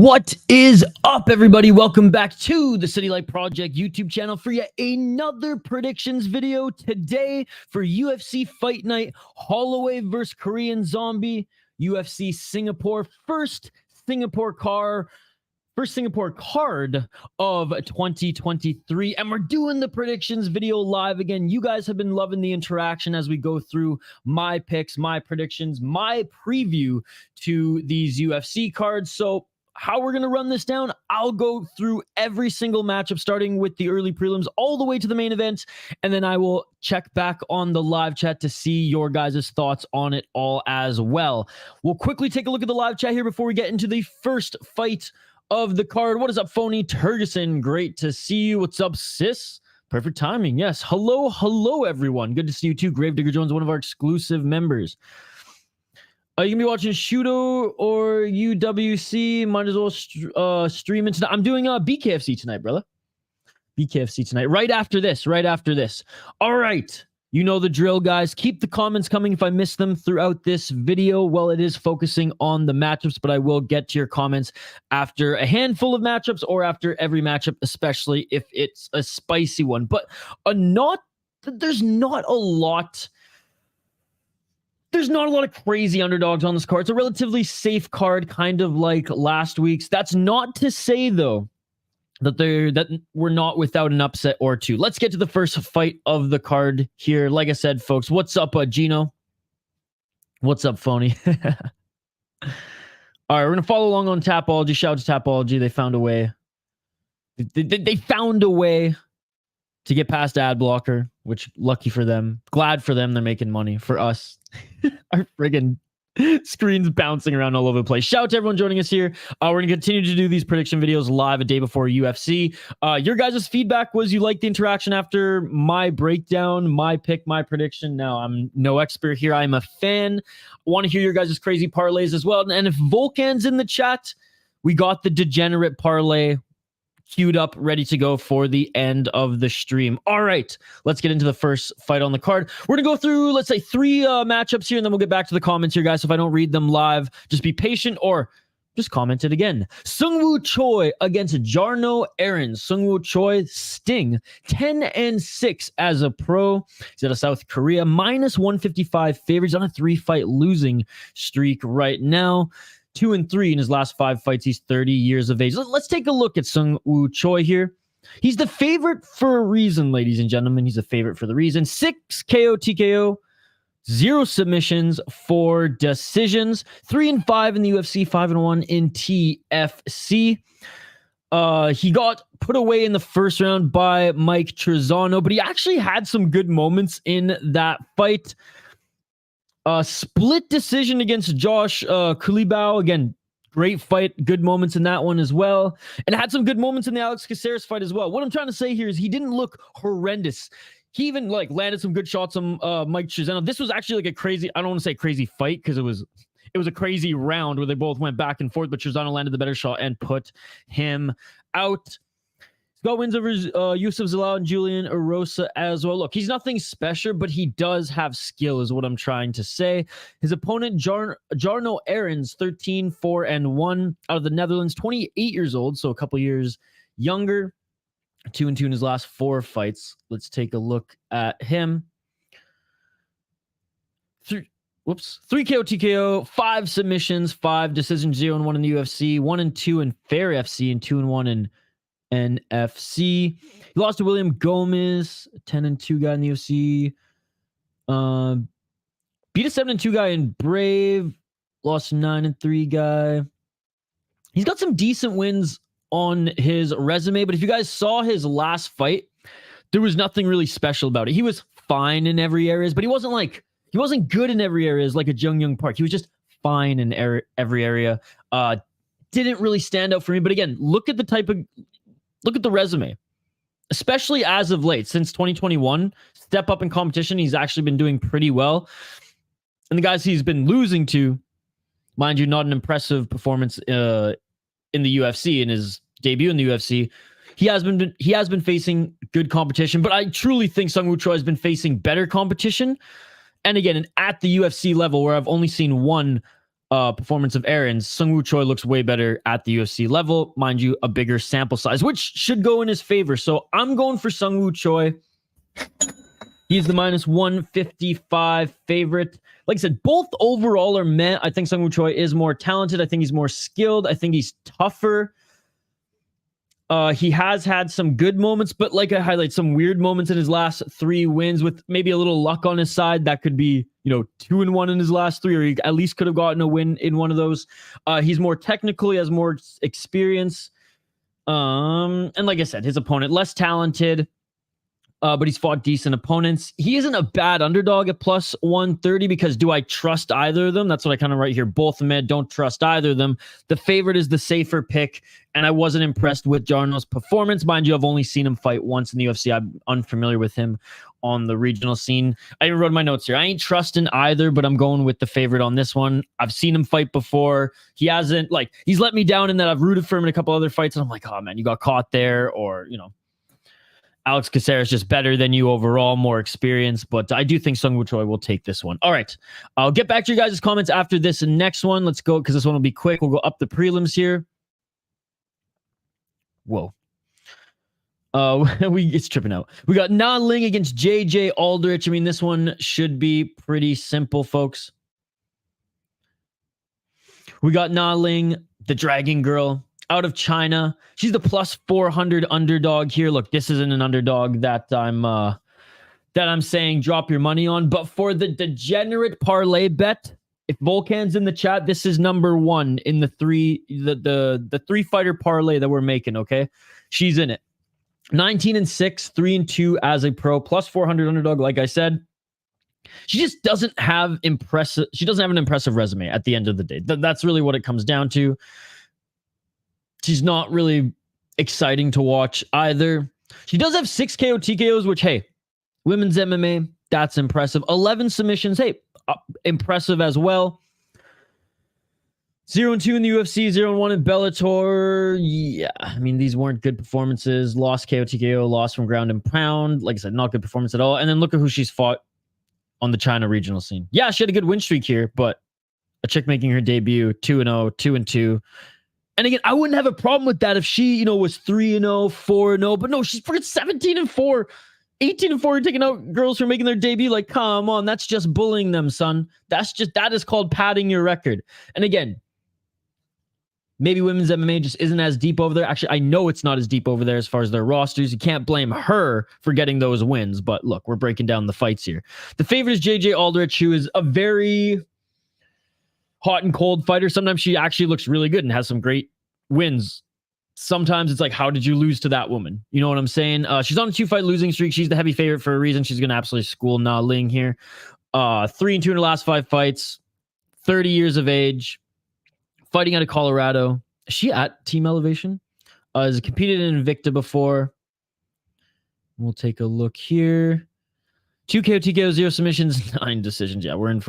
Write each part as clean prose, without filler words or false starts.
What is up, everybody? Welcome back to the City Light Project YouTube channel for yet another predictions video today for UFC Fight Night, Holloway versus Korean Zombie, UFC Singapore, first Singapore card of 2023, and we're doing the predictions video live again. You guys have been loving the interaction as we go through my picks, my predictions, my preview to these UFC cards. So how we're going to run this down, I'll go through every single matchup, starting with the early prelims all the way to the main event, and then I will check back on the live chat to see your guys' thoughts on it all as well. We'll quickly take a look at the live chat here before we get into the first fight of the card. What is up, Phony Turgeson? Great to see you. What's up, sis? Perfect timing. Yes. Hello, everyone. Good to see you too. Gravedigger Jones, one of our exclusive members. You can be watching Shudo or UWC. Might as well stream it tonight. I'm doing BKFC tonight, brother. BKFC tonight. Right after this. All right. You know the drill, guys. Keep the comments coming if I miss them throughout this video. Well, it is focusing on the matchups, but I will get to your comments after a handful of matchups or after every matchup, especially if it's a spicy one. But there's not a lot of crazy underdogs on this card. It's a relatively safe card, kind of like last week's. That's not to say, though, that we're not without an upset or two. Let's get to the first fight of the card here. Like I said, folks, what's up, Gino? What's up, Phony? All right, we're going to follow along on Tapology. Shout out to Tapology. They found a way. They found a way to get past ad blocker, which lucky for them. Glad for them. They're making money. For us, our friggin' screens bouncing around all over the place. Shout out to everyone joining us here. We're going to continue to do these prediction videos live a day before UFC. Your guys' feedback was you liked the interaction after my breakdown, my pick, my prediction. Now, I'm no expert here. I'm a fan. I want to hear your guys' crazy parlays as well. And if Volkan's in the chat, we got the degenerate parlay queued up, ready to go for the end of the stream. All right, let's get into the first fight on the card. We're gonna go through, let's say, three matchups here, and then we'll get back to the comments here, guys. So if I don't read them live, just be patient or just comment it again. Seungwoo Choi against Jarno Erin. Seungwoo Choi, Sting, 10-6 as a pro. He's out of South Korea, minus 155 favorites on a 3-fight losing streak right now. 2-3 in his last 5 fights. He's 30 years of age. Let's take a look at Seungwoo Choi here. He's the favorite for a reason, ladies and gentlemen. He's a favorite for the reason. 6 KO TKO, 0 submissions, 4 decisions. 3-5 in the UFC, 5-1 in TFC. He got put away in the first round by Mike Trezano, but he actually had some good moments in that fight. Split decision against Josh Kulibao. Again, great fight. Good moments in that one as well. And had some good moments in the Alex Caceres fight as well. What I'm trying to say here is he didn't look horrendous. He even landed some good shots on Mike Trezano. This was actually like a crazy, I don't want to say crazy fight because it was a crazy round where they both went back and forth, but Trezano landed the better shot and put him out. Got wins over Yusuf Zalal and Julian Erosa as well. Look, he's nothing special, but he does have skill is what I'm trying to say. His opponent, Jarno Erin's 13-4-1 out of the Netherlands, 28 years old, so a couple years younger. 2-2 in his last 4 fights. Let's take a look at him. 3 KO TKO, 5 submissions, 5 decisions, 0-1 in the UFC, 1-2 in Fair FC, and 2-1 in NFC. He lost to William Gomez, 10-2 guy in the UFC. Beat a 7-2 guy in Brave. Lost a 9-3 guy. He's got some decent wins on his resume, but if you guys saw his last fight, there was nothing really special about it. He was fine in every area, but he wasn't good in every area like a Jung Young Park. He was just fine in every area. Didn't really stand out for me, but again, look at the resume, especially as of late, since 2021, step up in competition. He's actually been doing pretty well. And the guys he's been losing to, mind you, not an impressive performance in the UFC, in his debut in the UFC. He has been facing good competition, but I truly think Seungwoo Choi has been facing better competition. And again, at the UFC level, where I've only seen one performance of Erin's, Seungwoo Choi looks way better at the UFC level. Mind you, a bigger sample size, which should go in his favor. So I'm going for Seungwoo Choi. He's the -155 favorite. Like I said, both overall are meh. I think Seungwoo Choi is more talented. I think he's more skilled. I think he's tougher. He has had some good moments, but like I highlight, some weird moments in his last 3 wins with maybe a little luck on his side. That could be, 2-1 in his last 3, or he at least could have gotten a win in one of those. He's more technical. He has more experience. And like I said, his opponent, less talented, but he's fought decent opponents. He isn't a bad underdog at +130 because do I trust either of them? That's what I kind of write here. Both men, don't trust either of them. The favorite is the safer pick, and I wasn't impressed with Jarno's performance. Mind you, I've only seen him fight once in the UFC. I'm unfamiliar with him on the regional scene. I even wrote my notes here. I ain't trusting either, but I'm going with the favorite on this one. I've seen him fight before. He hasn't, he's let me down in that I've rooted for him in a couple other fights, and I'm like, oh man, you got caught there, or, Alex Caceres just better than you overall, more experience, but I do think Seungwoo Choi will take this one. All right, I'll get back to you guys' comments after this next one. Let's go, because this one will be quick. We'll go up the prelims here. Whoa. It's tripping out. We got Na Ling against JJ Aldrich. I mean, this one should be pretty simple, folks. We got Na Ling, the Dragon Girl, out of China. She's the +400 underdog here. Look, this isn't an underdog that I'm saying drop your money on, but for the degenerate parlay bet, if Volkan's in the chat, this is number 1 in the 3 fighter parlay that we're making, okay? She's in it. 19-6, 3-2 as a pro, +400 underdog, like I said. She just doesn't have an impressive resume at the end of the day. That's really what it comes down to. She's not really exciting to watch either. She does have 6 KO TKOs, which, hey, women's MMA, that's impressive. 11 submissions, hey, impressive as well. 0-2 in the UFC, 0-1 in Bellator. Yeah, I mean, these weren't good performances. Lost KO TKO, lost from ground and pound. Like I said, not good performance at all. And then look at who she's fought on the China regional scene. Yeah, she had a good win streak here, but a chick making her debut, 2-0, 2-2. And again, I wouldn't have a problem with that if she, was 3-0, 4-0. But no, she's freaking 17-4, 18-4. You're taking out girls who are making their debut. Like, come on, that's just bullying them, son. That is called padding your record. And again, maybe women's MMA just isn't as deep over there. Actually, I know it's not as deep over there as far as their rosters. You can't blame her for getting those wins. But look, we're breaking down the fights here. The favorite is JJ Aldrich, who is a very hot and cold fighter. Sometimes she actually looks really good and has some great wins. Sometimes it's like, how did you lose to that woman? You know what I'm saying? She's on a 2-fight losing streak. She's the heavy favorite for a reason. She's going to absolutely school Na Ling here. 3-2 in her last 5 fights. 30 years of age. Fighting out of Colorado. Is she at Team Elevation? Has competed in Invicta before. We'll take a look here. 2 KO TKO, 0 submissions, 9 decisions. Yeah, we're in.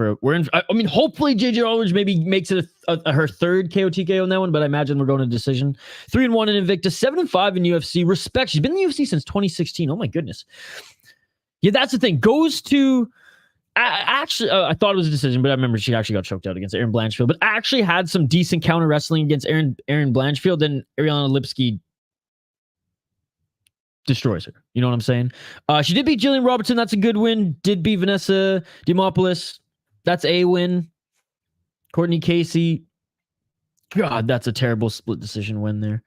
I mean, hopefully JJ Aldrich maybe makes it her 3rd KO TKO in that one, but I imagine we're going to decision. 3-1 in Invicta, 7-5 in UFC. Respect. She's been in the UFC since 2016. Oh my goodness. Yeah, that's the thing. Goes to actually, I thought it was a decision, but I remember she actually got choked out against Erin Blanchfield. But actually had some decent counter wrestling against Erin Blanchfield, and Ariana Lipski destroys her. You know what I'm saying? She did beat Jillian Robertson. That's a good win. Did beat Vanessa Dimopoulos. That's a win. Courtney Casey. God, that's a terrible split decision win there.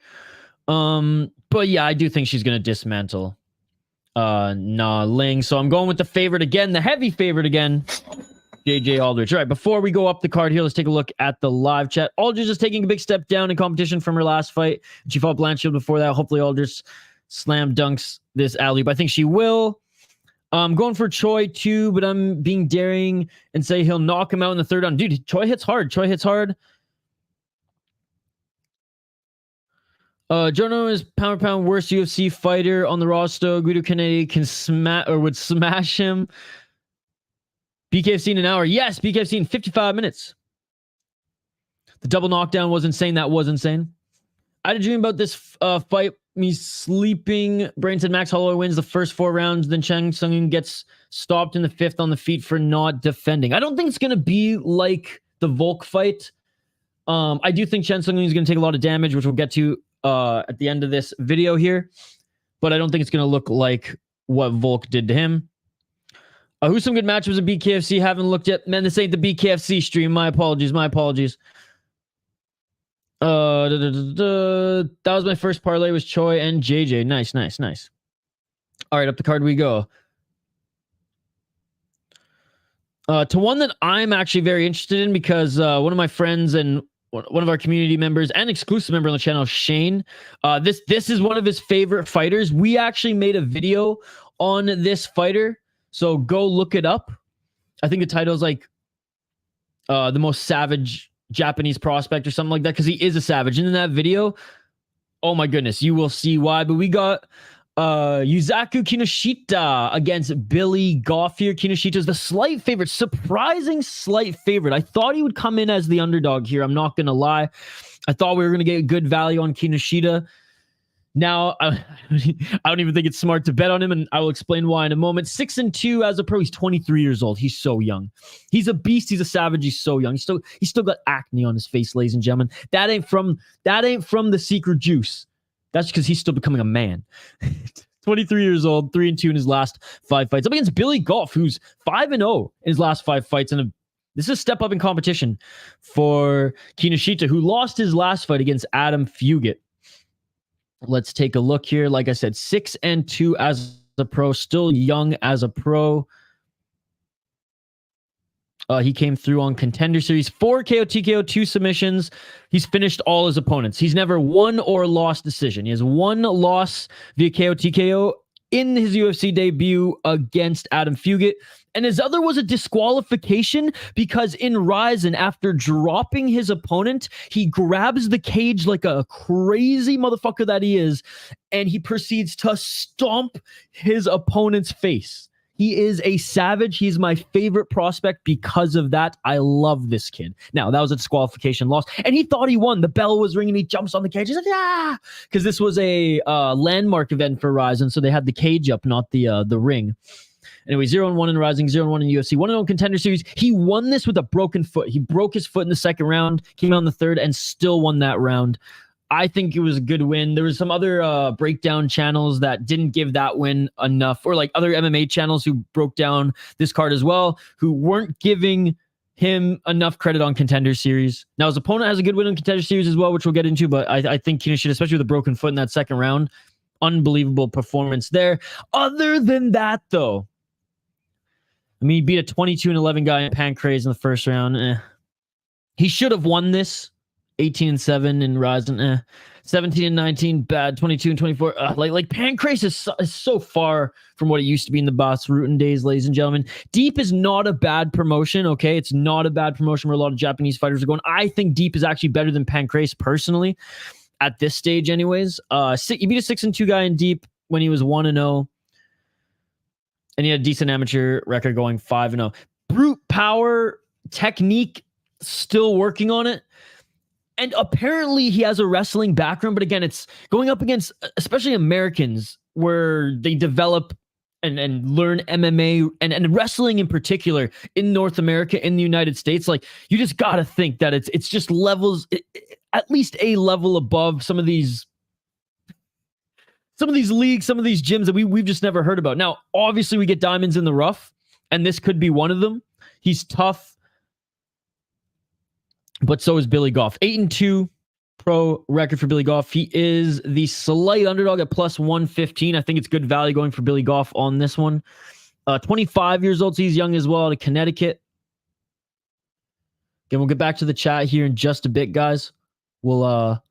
But yeah, I do think she's going to dismantle Na Ling. So I'm going with the favorite again, the heavy favorite again, JJ Aldrich. All right, before we go up the card here, let's take a look at the live chat. Aldrich is taking a big step down in competition from her last fight. She fought Blanchfield before that. Hopefully Aldrich slam dunks this alley-oop. I think she will. I'm going for Choi too, but I'm being daring and say he'll knock him out in the 3rd round. Dude, Choi hits hard. Jono is pound for pound worst UFC fighter on the roster. Guido Kennedy would smash him. BKFC in an hour. Yes, BKFC in 55 minutes. The double knockdown was insane. That was insane. I had a dream about this fight. Me sleeping. Brain said Max Holloway wins the first 4 rounds. Then Chang Sung gets stopped in the 5th on the feet for not defending. I don't think it's going to be like the Volk fight I do think Chen Sung-Ling is going to take a lot of damage, which we'll get to at the end of this video here. But I don't think it's going to look like what Volk did to him. Who's some good matchups at BKFC? Haven't looked yet. Man, this ain't the BKFC stream. My apologies. That was my first parlay, was Choi and JJ. Nice. All right, up the card we go. To one that I'm actually very interested in, because one of my friends and one of our community members and exclusive member on the channel, Shane, this is one of his favorite fighters. We actually made a video on this fighter, so go look it up. I think the title is like the most savage Japanese prospect or something like that, because he is a savage. And in that video, oh my goodness, you will see why. But we got Yusaku Kinoshita against Billy Goff here. Kinoshita is the slight favorite, surprising slight favorite. I thought he would come in as the underdog here. I'm not going to lie. I thought we were going to get good value on Kinoshita. Now, I don't even think it's smart to bet on him, and I will explain why in a moment. 6-2 as a pro. He's 23 years old. He's so young. He's a beast. He's a savage. He's so young. He's still got acne on his face, ladies and gentlemen. That ain't from the secret juice. That's because he's still becoming a man. 23 years old, 3-2 in his last 5 fights. Up against Billy Goff, who's 5-0 in his last 5 fights. And this is a step up in competition for Kinoshita, who lost his last fight against Adam Fugit. Let's take a look here. Like I said, 6-2 as a pro, still young as a pro. He came through on Contender Series, 4 KO, TKO, 2 submissions. He's finished all his opponents. He's never won or lost decision. He has 1 loss via KO, TKO in his UFC debut against Adam Fugit. And his other was a disqualification because in Ryzen, after dropping his opponent, he grabs the cage like a crazy motherfucker that he is, and he proceeds to stomp his opponent's face. He is a savage. He's my favorite prospect because of that. I love this kid. Now, that was a disqualification loss, and he thought he won. The bell was ringing. He jumps on the cage. He's like, ah! Because this was a landmark event for Ryzen, so they had the cage up, not the ring. Anyway, 0-1 in Rising, 0-1 in UFC, 1-0 Contender Series. He won this with a broken foot. He broke his foot in the second round, came out in the third, and still won that round. I think it was a good win. There was some other breakdown channels that didn't give that win enough, or like other MMA channels who broke down this card as well, who weren't giving him enough credit on Contender Series. Now, his opponent has a good win on Contender Series as well, which we'll get into, but I think Kinoshita, especially with a broken foot in that second round, unbelievable performance there. Other than that, though, I mean, he beat a 22-11 guy in Pancrase in the first round. He should have won this. 18-7 in Ryzen. 17-19, bad. 22-24. Like Pancrase is so far from what it used to be in the Bas Rutten days, ladies and gentlemen. Deep is not a bad promotion, okay? It's not a bad promotion where a lot of Japanese fighters are going. I think Deep is actually better than Pancrase personally, at this stage anyways. He beat a 6-2 guy in Deep when he was 1-0. And he had a decent amateur record going 5-0. Brute power, technique, still working on it. And apparently he has a wrestling background. But again, it's going up against, especially Americans, where they develop and learn MMA and wrestling in particular in North America, in the United States. Like, you just got to think that it's just levels, at least a level above some of these leagues, some of these gyms that we've just never heard about. Now, obviously, we get diamonds in the rough, and this could be one of them. He's tough, but so is Billy Goff. 8-2 pro record for Billy Goff. He is the slight underdog at plus 115. I think it's good value going for Billy Goff on this one. 25 years old, so he's young as well, out of Connecticut. Again, we'll get back to the chat here in just a bit, guys. We'll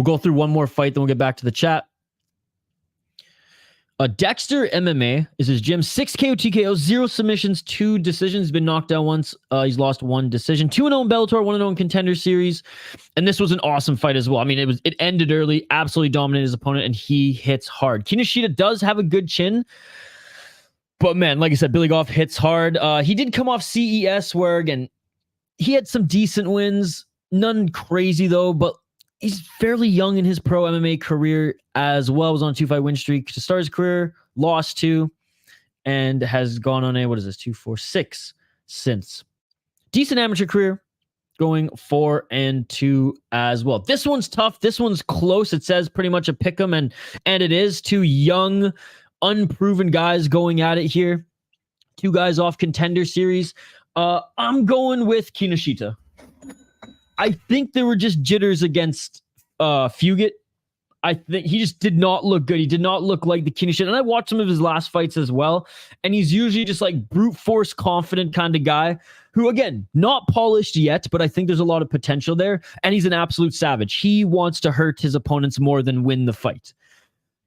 go through one more fight, then we'll get back to the chat. Dexter MMA is his gym. 6 KO, TKO, 0 submissions, 2 decisions. He's been knocked down once. He's lost 1 decision. 2-0 in Bellator, 1-0 in Contender Series. And this was an awesome fight as well. I mean, it ended early, absolutely dominated his opponent, and he hits hard. Kinoshita does have a good chin. But man, like I said, Billy Goff hits hard. He did come off CES where, again, he had some decent wins. None crazy, though, but he's fairly young in his pro MMA career as well. Was on a 2-fight win streak to start his career, lost 2, and has gone on a, 2, 4, 6 since. Decent amateur career. going 4-2 as well. This one's tough. This one's close. It says pretty much a pick 'em, and it is. Two young, unproven guys going at it here. Two guys off Contender Series. I'm going with Kinoshita. I think there were just jitters against Fugit. I think he just did not look good. He did not look like the Kinoshita. And I watched some of his last fights as well. And he's usually just like brute force confident kind of guy who, again, not polished yet, but I think there's a lot of potential there. And he's an absolute savage. He wants to hurt his opponents more than win the fight.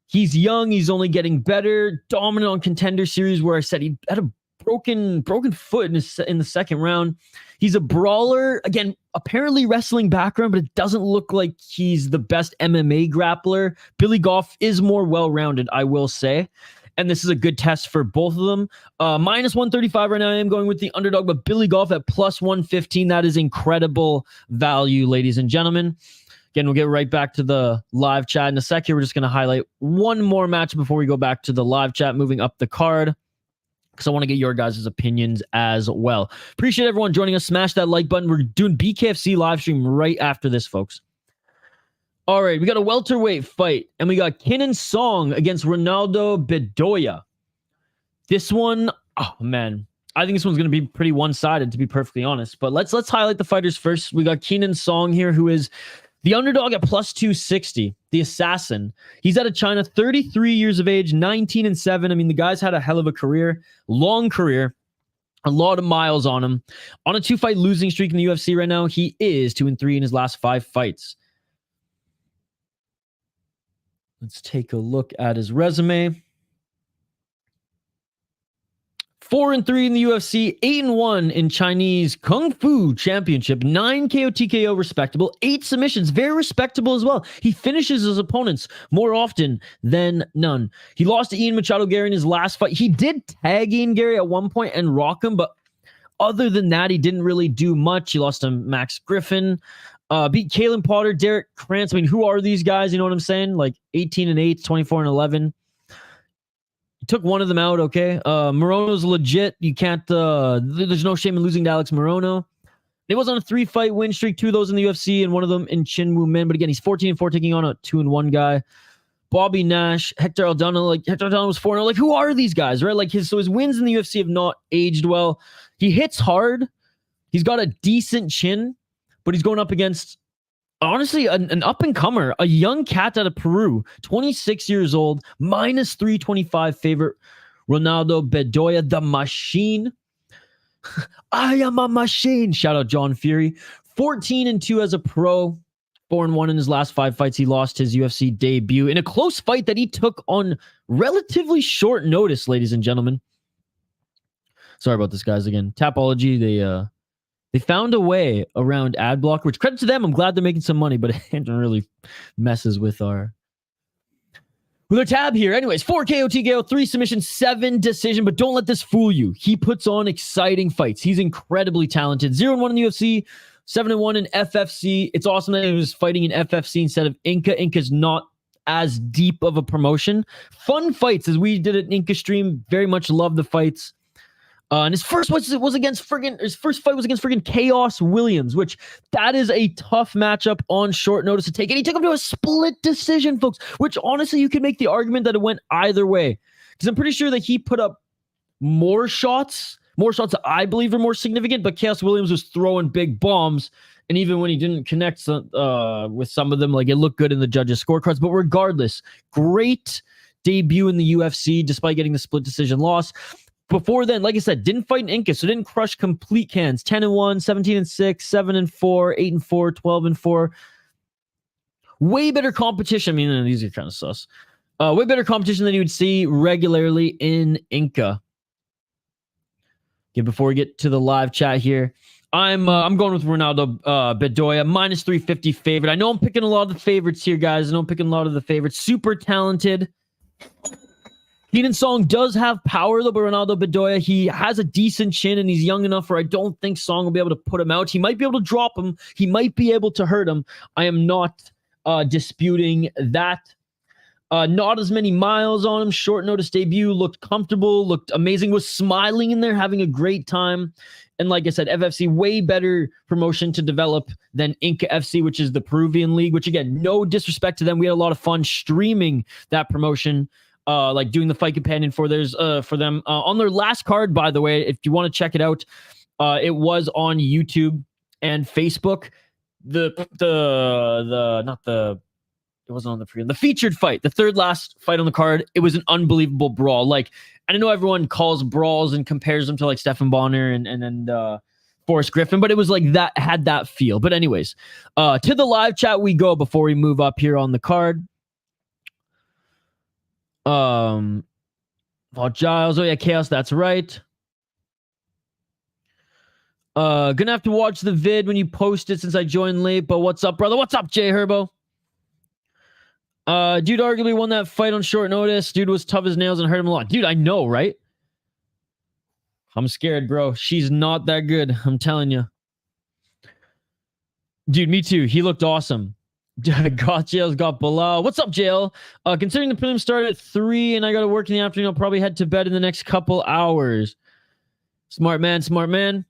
He's young. He's only getting better. Dominant on Contender Series, where I said he had a broken foot in the second round. He's a brawler. Again, apparently wrestling background, but it doesn't look like he's the best MMA grappler. Billy Goff is more well-rounded, I will say. And this is a good test for both of them. Minus 135 right now. I am going with the underdog, but Billy Goff at plus 115. That is incredible value, ladies and gentlemen. Again, we'll get right back to the live chat in a sec here. We're just going to highlight one more match before we go back to the live chat, moving up the card, because I want to get your guys' opinions as well. Appreciate everyone joining us. Smash that like button. We're doing BKFC live stream right after this, folks. All right, we got a welterweight fight, and we got Kenan Song against Ronaldo Bedoya. This one, oh man, I think this one's going to be pretty one-sided, to be perfectly honest. But let's highlight the fighters first. We got Kenan Song here, who is the underdog at plus 260, the assassin. He's out of China, 33 years of age, 19-7. I mean, the guy's had a hell of a career, long career, a lot of miles on him. On a 2-fight losing streak in the UFC right now, he is 2-3 in his last 5 fights. Let's take a look at his resume. 4-3 in the UFC, 8-1 in Chinese Kung Fu Championship, 9 KO TKO respectable, 8 submissions, very respectable as well. He finishes his opponents more often than none. He lost to Ian Machado Gary in his last fight. He did tag Ian Gary at one point and rock him, but other than that, he didn't really do much. He lost to Max Griffin, beat Kalen Potter, Derek Krantz. I mean, who are these guys? You know what I'm saying? Like 18-8, 24-11. Took one of them out, okay? Morono's legit. You can't, there's no shame in losing to Alex Morono. He was on a 3-fight win streak, 2 of those in the UFC, and one of them in Chin Woo Min. But again, he's 14-4, taking on a 2-1 guy. Bobby Nash, Hector Aldana. Like, Hector Aldana was 4-0. Like, who are these guys, right? Like, his wins in the UFC have not aged well. He hits hard. He's got a decent chin, but he's going up against, honestly, an up-and-comer, a young cat out of Peru, 26 years old, minus 325 favorite, Ronaldo Bedoya, the machine. I am a machine. Shout out John Fury. 14-2 as a pro, 4-1 in his last 5 fights. He lost his UFC debut in a close fight that he took on relatively short notice, ladies and gentlemen. Sorry about this, guys. Again, Tapology, they found a way around ad blocker, which credit to them. I'm glad they're making some money, but it really messes with our tab here. Anyways, 4 KO TKO, 3 submissions, 7 decision, but don't let this fool you. He puts on exciting fights. He's incredibly talented. 0-1 in the UFC, 7-1 in FFC. It's awesome that he was fighting in FFC instead of Inca. Inca's not as deep of a promotion. Fun fights, as we did at Inca stream. Very much love the fights. And his first fight was against friggin' Chaos Williams, which that is a tough matchup on short notice to take. And he took him to a split decision, folks, which honestly, you could make the argument that it went either way. Because I'm pretty sure that he put up more shots that I believe are more significant, but Chaos Williams was throwing big bombs. And even when he didn't connect with some of them, like, it looked good in the judges' scorecards. But regardless, great debut in the UFC, despite getting the split decision loss. Before then, like I said, didn't fight in Inca, so didn't crush complete cans. 10-1, 17-6, 7-4, 8-4, 12-4. Way better competition. I mean, these are kind of sus. Way better competition than you would see regularly in Inca. Okay, before we get to the live chat here, I'm going with Ronaldo Bedoya, minus 350 favorite. I know I'm picking a lot of the favorites here, guys. I know I'm picking a lot of the favorites. Super talented. Kenan Song does have power, though, but Ronaldo Bedoya, he has a decent chin, and he's young enough where I don't think Song will be able to put him out. He might be able to drop him. He might be able to hurt him. I am not disputing that. Not as many miles on him. Short notice debut. Looked comfortable. Looked amazing. Was smiling in there, having a great time. And like I said, FFC, way better promotion to develop than Inca FC, which is the Peruvian league, which again, no disrespect to them. We had a lot of fun streaming that promotion, like doing the fight companion for them. On their last card, by the way, if you want to check it out, it was on YouTube and Facebook. It wasn't on the prelim. The featured fight, the third last fight on the card, it was an unbelievable brawl. Like, I know everyone calls brawls and compares them to like Stephan Bonner and Forrest Griffin, but it was like that, had that feel. But anyways, to the live chat we go before we move up here on the card. Vault Giles, oh yeah, Chaos, that's right. Gonna have to watch the vid when you post it since I joined late, but what's up, brother? What's up, Jay Herbo? Dude arguably won that fight on short notice. Dude was tough as nails and hurt him a lot. Dude, I know, right? I'm scared, bro. She's not that good. I'm telling you. Dude, me too. He looked awesome. Got Jail's got Bilal. What's up, Jail? Considering the prelims start at 3 and I got to work in the afternoon, I'll probably head to bed in the next couple hours. Smart man, smart man.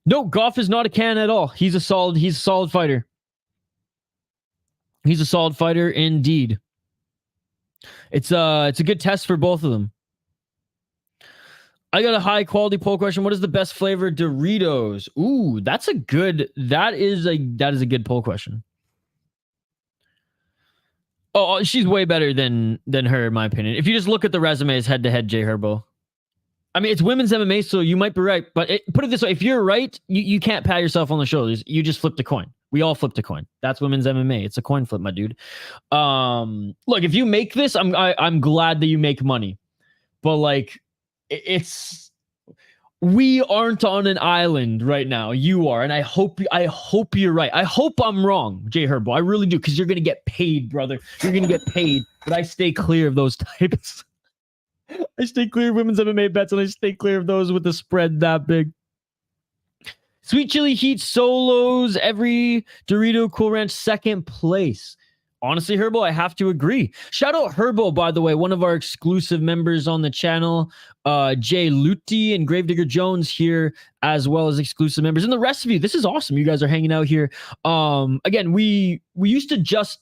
No, Goff is not a can at all. He's a solid fighter. He's a solid fighter indeed. It's a good test for both of them. I got a high quality poll question. What is the best flavor Doritos? Ooh, that is a good poll question. Oh, she's way better than her, in my opinion. If you just look at the resumes head to head, Jay Herbo. I mean, it's women's MMA, so you might be right. But put it this way: if you're right, you can't pat yourself on the shoulders. You just flipped a coin. We all flipped a coin. That's women's MMA. It's a coin flip, my dude. Look, if you make this, I'm glad that you make money. But like, we aren't on an island right now. You are, and I hope you're right. I hope I'm wrong, Jay Herbo. I really do, because you're gonna get paid, brother. You're gonna get paid. But I stay clear of those types. I stay clear of women's MMA bets, and I stay clear of those with the spread that big. Sweet Chili Heat solos every Dorito Cool Ranch second place. Honestly, Herbo, I have to agree. Shout out Herbo, by the way, one of our exclusive members on the channel. Jay Luti and Gravedigger Jones here, as well as exclusive members. And the rest of you, this is awesome. You guys are hanging out here. Again, we used to just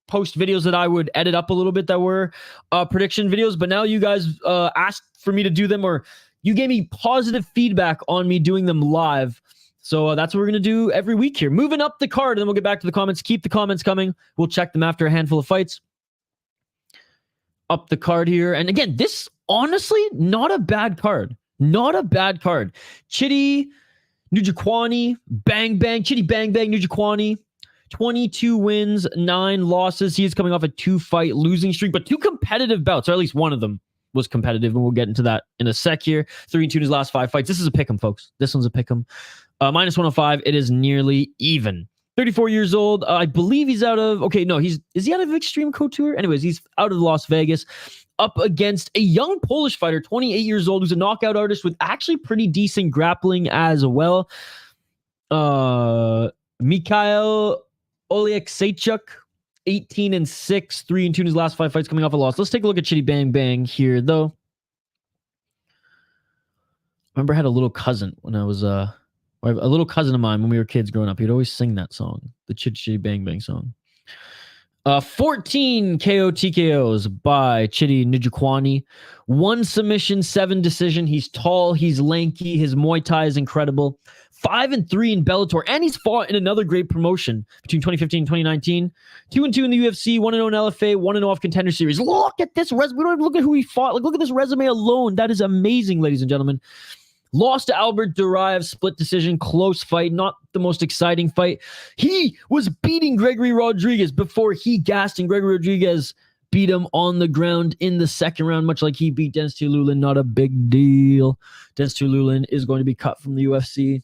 post videos that I would edit up a little bit that were prediction videos, but now you guys asked for me to do them, or you gave me positive feedback on me doing them live. So that's what we're going to do every week here. Moving up the card, and then we'll get back to the comments. Keep the comments coming. We'll check them after a handful of fights. Up the card here. And again, this, honestly, not a bad card. Not a bad card. Chidi, Njokuani, bang, bang. Chidi, bang, bang, Njokuani. 22 wins, 9 losses. He is coming off a 2-fight losing streak, but 2 competitive bouts, or at least one of them was competitive, and we'll get into that in a sec here. 3-2 in his last 5 fights. This is a pick'em, folks. This one's a pick'em. Minus 105. It is nearly even. 34 years old. I believe he's out of... Okay, no, is he out of Extreme Couture? Anyways, he's out of Las Vegas. Up against a young Polish fighter, 28 years old, who's a knockout artist with actually pretty decent grappling as well. Mikhail Oleksiejczuk, 18-6, 3-2 in his last 5 fights, coming off a loss. Let's take a look at Chidi Bang Bang here, though. I remember I had a little cousin when I was a little cousin of mine when we were kids growing up. He'd always sing that song, the Chidi Bang Bang song. 14 KO TKOs by Chidi Njokuani. 1 submission, 7 decision. He's tall, he's lanky, his Muay Thai is incredible. 5-3 in Bellator, and he's fought in another great promotion between 2015 and 2019. 2-2 in the UFC, 1-0 in LFA, 1-0 off Contender Series. Look at this resume. We don't even look at who he fought. Like, look at this resume alone. That is amazing, ladies and gentlemen. Lost to Albert Duraev, split decision, close fight, not the most exciting fight. He was beating Gregory Rodriguez before he gassed, and Gregory Rodriguez beat him on the ground in the second round, much like he beat Dennis Tululin. Not a big deal. Dennis Tululin is going to be cut from the UFC.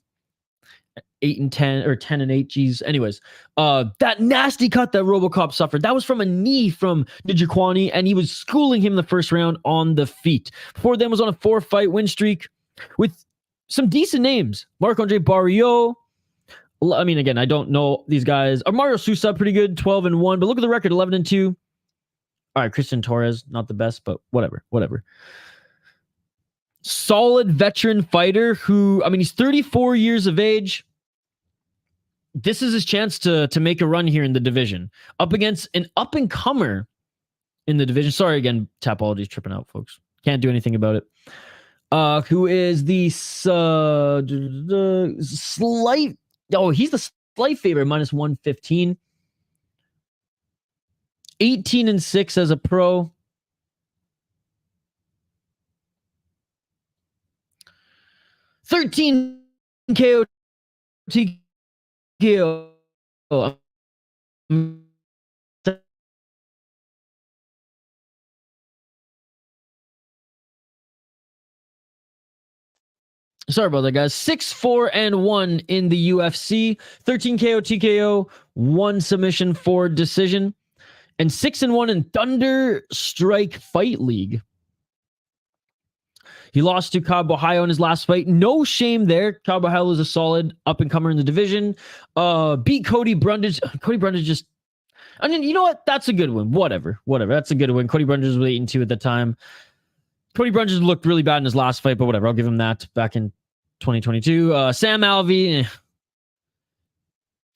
8-10 or 10-8. Geez. Anyways, that nasty cut that RoboCop suffered, that was from a knee from Njokuani, and he was schooling him the first round on the feet. Before then was on a 4-fight win streak with some decent names. Marc-Andre Barrios, I mean, again, I don't know these guys. Mario Sousa, pretty good, 12-1. But look at the record, 11-2. All right, Christian Torres, not the best, but whatever. Solid veteran fighter who, I mean, he's 34 years of age. This is his chance to make a run here in the division. Up against an up-and-comer in the division. Sorry again, Tapology's tripping out, folks. Can't do anything about it. Who is the slight... Oh, he's the slight favorite, minus 115. 18-6 as a pro. $13 KO TKO. Sorry about that, guys. 6-4-1 in the UFC. 13 KO TKO, 1 submission, 4 decision, and 6-1 in Thunder Strike Fight League. He lost to Carbohylo in his last fight. No shame there. Carbohylo is a solid up-and-comer in the division. Beat Cody Brundage. Cody Brundage just... I mean, you know what? That's a good win. Whatever. That's a good win. Cody Brundage was 8-2 at the time. Cody Brundage looked really bad in his last fight, but whatever. I'll give him that back in 2022. Sam Alvey.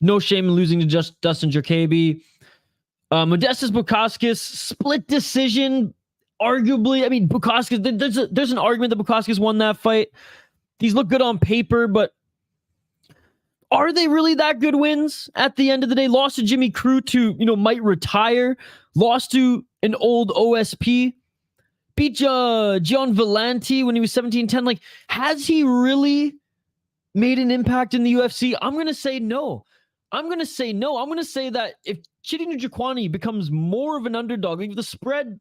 No shame in losing to Dustin Jacoby. Modestas Bukauskas. Split decision. Arguably, I mean, Bukauskas, there's an argument that Bukauskas won that fight. These look good on paper, but are they really that good wins at the end of the day? Lost to Jimmy Crew to, might retire. Lost to an old OSP. Beat John Valenti when he was 17-10. Like, has he really made an impact in the UFC? I'm going to say no. I'm going to say that if Chidi Njokuani becomes more of an underdog, if the spread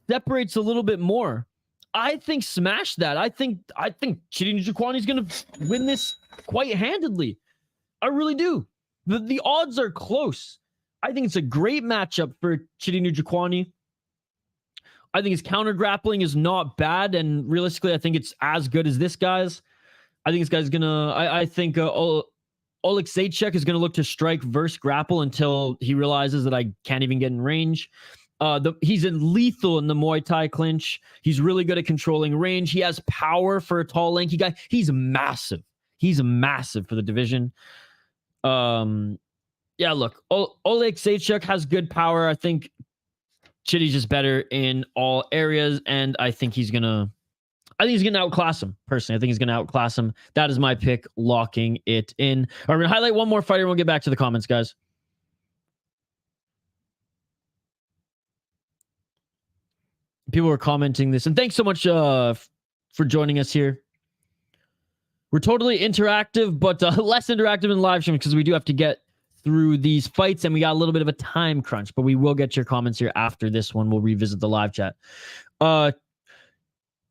separates a little bit more, I think smash that. I think Chidi Njokuani is going to win this quite handedly. I really do. The odds are close. I think it's a great matchup for Chidi Njokuani. I think his counter grappling is not bad, and realistically, I think it's as good as this guy's. I think this guy's gonna. I think Oleksiejczuk is gonna look to strike versus grapple until he realizes that I can't even get in range. He's lethal in the Muay Thai clinch. He's really good at controlling range. He has power for a tall, lanky guy. He's massive. He's massive for the division. Yeah, look, Oleksiejczuk has good power. I think Chidi's just better in all areas, and I think he's gonna outclass him. Personally, I think he's gonna outclass him. That is my pick, locking it in. All right, we're gonna highlight one more fighter, and we'll get back to the comments, guys. People are commenting this, and thanks so much for joining us here. We're totally interactive, but less interactive in live stream because we do have to get through these fights, and we got a little bit of a time crunch, but we will get your comments here after this one. We'll revisit the live chat.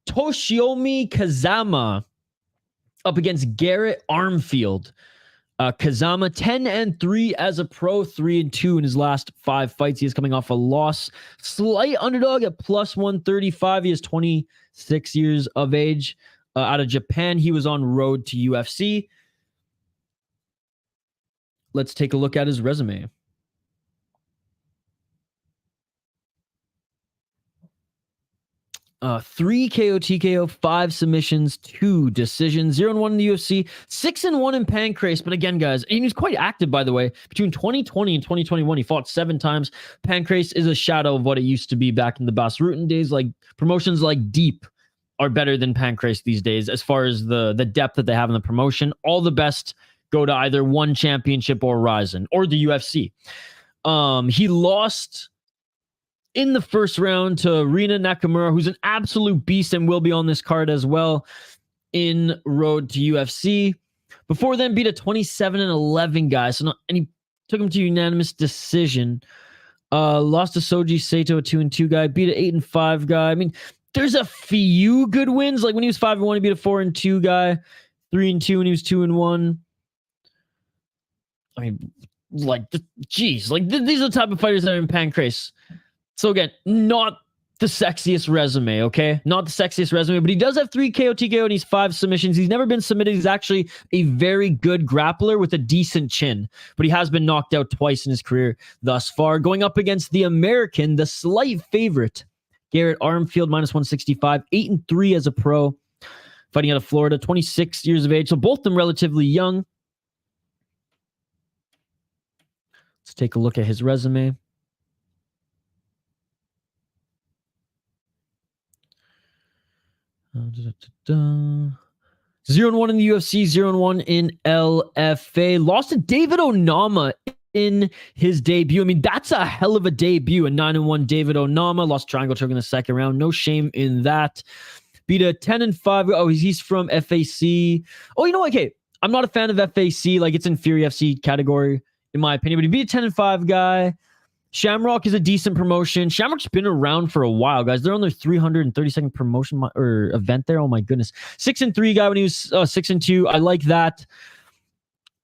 Toshiomi Kazama up against Garrett Armfield. Kazama 10-3 as a pro, 3-2 in his last 5 fights. He is coming off a loss. Slight underdog at plus 135. He is 26 years of age. Out of Japan, he was on road to UFC. Let's take a look at his resume. 3 KO TKO, 5 submissions, 2 decisions, 0-1 in the UFC, 6-1 in Pancrase. But again, guys, and he's quite active, by the way. Between 2020 and 2021, he fought 7 times. Pancrase is a shadow of what it used to be back in the Bas Rutten days. Like, promotions like Deep are better than Pancrase these days as far as the depth that they have in the promotion. All the best go to either one championship or Ryzen or the UFC. He lost in the first round to Rinya Nakamura, who's an absolute beast and will be on this card as well in road to UFC. Before then, beat a 27-11 guy. And he took him to unanimous decision. Lost to Soji Sato, a 2-2 guy. Beat an 8-5 guy. I mean, there's a few good wins. Like when he was 5-1, he beat a 4-2 guy. 3-2 when he was 2-1. I mean, like, geez, like these are the type of fighters that are in Pancrase. So again, not the sexiest resume, okay? Not the sexiest resume, but he does have 3 KO, TKO, and he's 5 submissions. He's never been submitted. He's actually a very good grappler with a decent chin, but he has been knocked out twice in his career thus far. Going up against the American, the slight favorite, Garrett Armfield, -165, 8-3 as a pro, fighting out of Florida, 26 years of age. So both of them relatively young. Let's take a look at his resume. Da, da, da. 0-1 in the UFC, 0-1 in LFA. Lost to David Onama in his debut. I mean, that's a hell of a debut. A 9-1 David Onama. Lost triangle choke in the second round. No shame in that. Beat a 10-5. Oh, he's from FAC. Oh, you know what? Okay, I'm not a fan of FAC. Like, it's in Fury FC category, in my opinion. But he beat a 10-5 guy. Shamrock is a decent promotion. Shamrock's been around for a while, guys. They're on their 332nd promotion or event there. Oh my goodness. 6-3 guy when he was 6-2. I like that.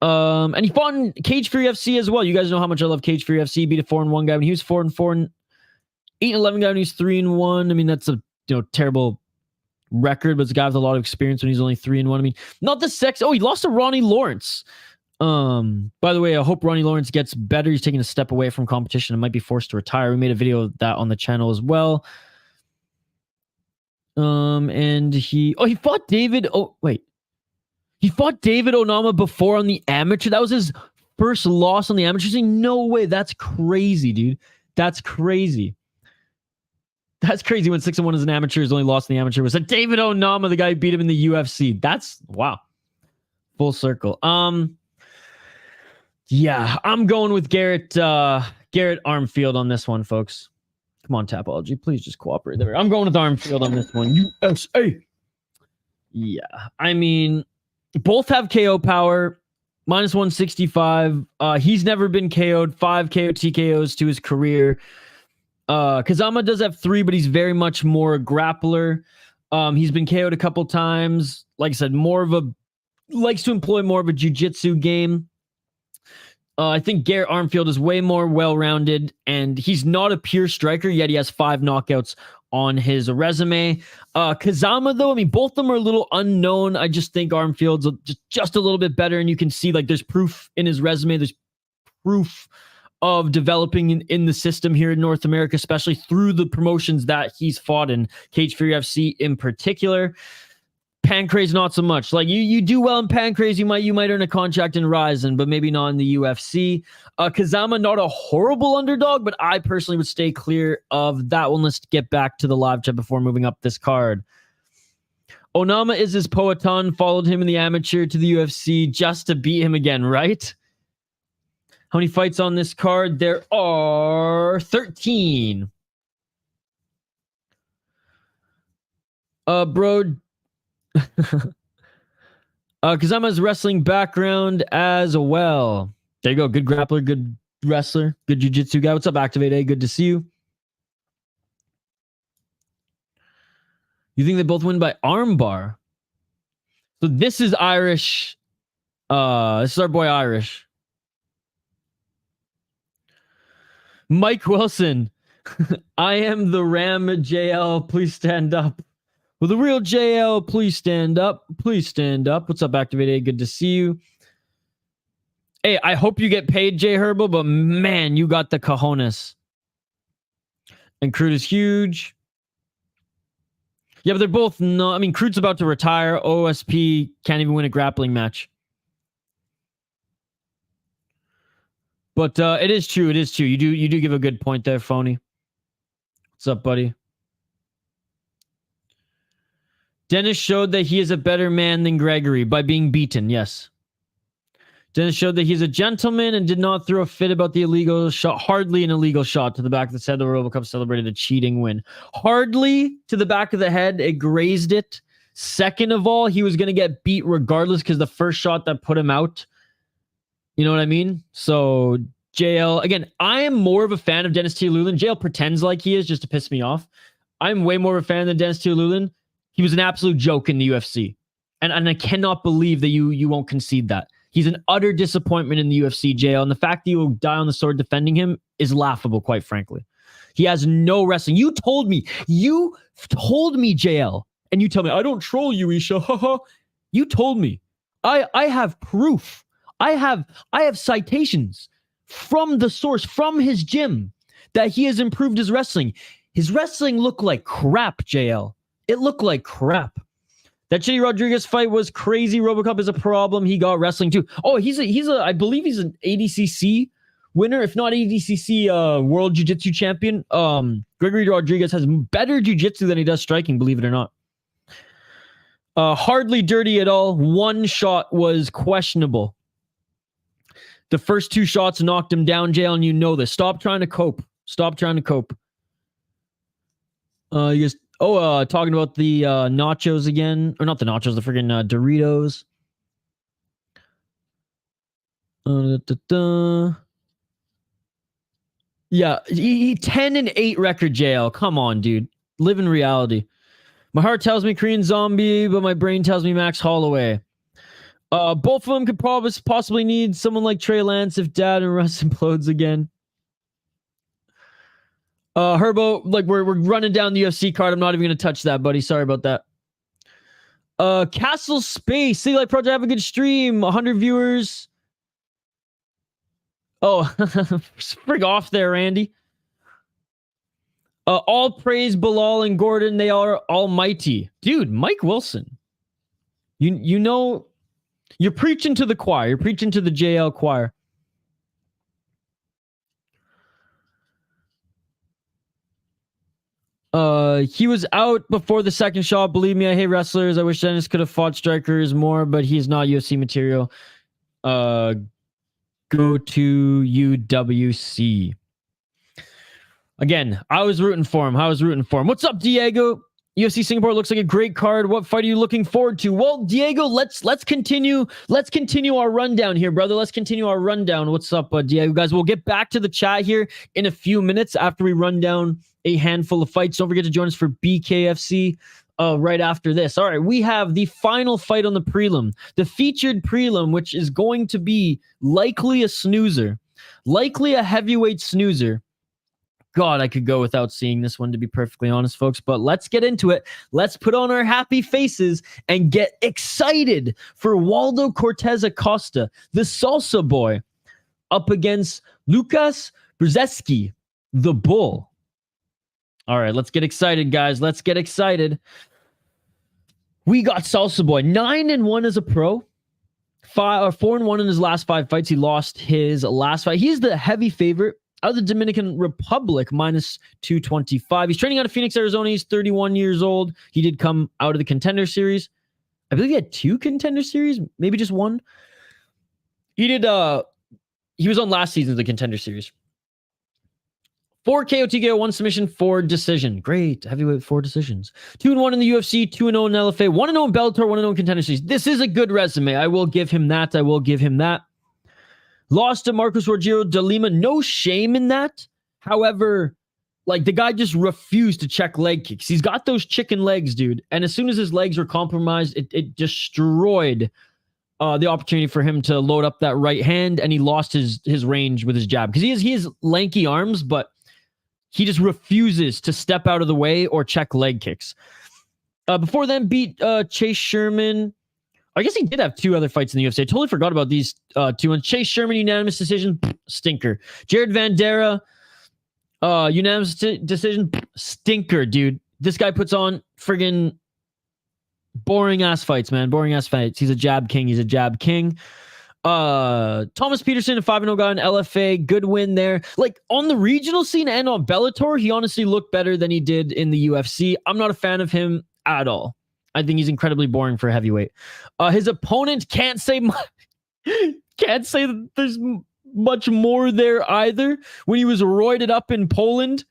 And he fought in Cage Fury FC as well. You guys know how much I love Cage Fury FC. Beat a 4-1 guy when he was 4-4, and 8-11 guy when he was 3-1. I mean, that's a terrible record, but it's a guy with a lot of experience when he's only 3-1. I mean, not the sex. Oh, he lost to Ronnie Lawrence. By the way, I hope Ronnie Lawrence gets better. He's taking a step away from competition and might be forced to retire. We made a video of that on the channel as well. And he fought David. Oh, wait. He fought David Onama before on the amateur. That was his first loss on the amateur. No way. That's crazy, dude. That's crazy. That's crazy when 6-1 as an amateur. His only loss in the amateur was to David Onama, the guy who beat him in the UFC. That's wow. Full circle. Yeah, I'm going with Garrett Armfield on this one, folks. Come on, Tapology, please just cooperate there. I'm going with Armfield on this one. USA. Yeah, I mean, both have KO power. -165. He's never been KO'd. 5 KO TKOs to his career. Kazama does have 3, but he's very much more a grappler. He's been KO'd a couple times. Like I said, likes to employ more of a jiu-jitsu game. I think Garrett Armfield is way more well-rounded, and he's not a pure striker, yet he has 5 knockouts on his resume. Kazama, though, I mean, both of them are a little unknown. I just think Armfield's just a little bit better, and you can see, like, there's proof in his resume. There's proof of developing in the system here in North America, especially through the promotions that he's fought in, Cage Fury FC in particular. Pancrase, not so much. Like, you do well in Pancrase, you might earn a contract in Ryzen, but maybe not in the UFC. Kazama, not a horrible underdog, but I personally would stay clear of that one. Let's get back to the live chat before moving up this card. Onama is his Poatan, followed him in the amateur to the UFC just to beat him again, right? How many fights on this card? There are 13. Bro, Kazama's wrestling background as well. There you go. Good grappler, good wrestler, good jiu-jitsu guy. What's up, Activate A? Good to see you. You think they both win by armbar? So this is Irish. This is our boy Irish. Mike Wilson. I am the Ram JL. Please stand up. Well, the real JL, please stand up. Please stand up. What's up, Activate A? Good to see you. Hey, I hope you get paid, J Herbal, but man, you got the cojones. And Crude is huge. Yeah, but they're both no. I mean, Crude's about to retire. OSP can't even win a grappling match. But it is true. It is true. You do give a good point there, Phony. What's up, buddy? Dennis showed that he is a better man than Gregory by being beaten. Yes. Dennis showed that he's a gentleman and did not throw a fit about the illegal shot. Hardly an illegal shot to the back of the head. The RoboCup celebrated a cheating win. Hardly to the back of the head. It grazed it. Second of all, he was going to get beat regardless because the first shot that put him out. You know what I mean? So JL, again, I am more of a fan of Dennis Tialulan. JL pretends like he is just to piss me off. I'm way more of a fan than Dennis Tialulan. He was an absolute joke in the UFC. And I cannot believe that you won't concede that. He's an utter disappointment in the UFC, JL. And the fact that you will die on the sword defending him is laughable, quite frankly. He has no wrestling. You told me, JL, and you tell me, I don't troll you, Isha. You told me. I have proof. I have citations from the source, from his gym, that he has improved his wrestling. His wrestling looked like crap, JL. It looked like crap. That Chidi Rodriguez fight was crazy. RoboCop is a problem. He got wrestling too. Oh, I believe he's an ADCC winner, if not ADCC World Jiu-Jitsu champion. Gregory Rodriguez has better jiu-jitsu than he does striking, believe it or not. Hardly dirty at all. One shot was questionable. The first 2 shots knocked him down, JL, and you know this. Stop trying to cope. Talking about the nachos again. Or not the nachos, the friggin' Doritos. Yeah, 10-8 record, JL. Come on, dude. Live in reality. My heart tells me Korean Zombie, but my brain tells me Max Holloway. Both of them could possibly need someone like Trey Lance if Dad and Russ implodes again. Herbo, like we're running down the UFC card. I'm not even going to touch that, buddy. Sorry about that. Castle Space, City Light Project, have a good stream. 100 viewers. Oh, frig off there, Randy. All praise Bilal and Gordon. They are almighty. Dude, Mike Wilson. You know, you're preaching to the choir. You're preaching to the JL choir. He was out before the second shot. Believe me, I hate wrestlers. I wish Dennis could have fought strikers more, but he's not UFC material. Go to UWC. Again, I was rooting for him. What's up, Diego? UFC Singapore looks like a great card. What fight are you looking forward to? Well, Diego, let's continue our rundown here, brother. Let's continue our rundown. What's up, Diego? Guys, we'll get back to the chat here in a few minutes after we run down a handful of fights. Don't forget to join us for BKFC right after this. All right, we have the final fight on the prelim, the featured prelim, which is going to be likely a snoozer, likely a heavyweight snoozer. God, I could go without seeing this one, to be perfectly honest, folks. But let's get into it. Let's put on our happy faces and get excited for Waldo Cortes-Acosta, the salsa boy, up against Łukasz Brzeski, the bull. All right, let's get excited, guys. Let's get excited. We got salsa boy 9-1 as a pro. 4-1 in his last 5 fights. He lost his last fight. He's the heavy favorite out of the Dominican Republic, minus 225. He's training out of Phoenix, Arizona. He's 31 years old. He did come out of the Contender Series. I believe he had 2 Contender Series, maybe just 1. He was on last season of the Contender Series. 4 KO, TKO, 1 submission, 4 decision. Great. Heavyweight, 4 decisions. 2-1 in the UFC, 2-0 in LFA, 1-0 in Bellator, 1-0 in Contender Series. This is a good resume. I will give him that. Lost to Marcos Rogerio de Lima. No shame in that. However, like, the guy just refused to check leg kicks. He's got those chicken legs, dude. And as soon as his legs were compromised, it destroyed the opportunity for him to load up that right hand, and he lost his range with his jab. Because he has lanky arms, but he just refuses to step out of the way or check leg kicks. Before then, beat Chase Sherman. I guess he did have 2 other fights in the UFC. I totally forgot about these 2 ones. Chase Sherman, unanimous decision, stinker. Jared Vandera, unanimous decision, stinker, dude. This guy puts on friggin' boring-ass fights, man. Boring-ass fights. He's a jab king. Thomas Peterson, a 5-0 guy in LFA. Good win there. Like, on the regional scene and on Bellator, he honestly looked better than he did in the UFC. I'm not a fan of him at all. I think he's incredibly boring for heavyweight. His opponent can't say that there's much more there either. When he was roided up in Poland,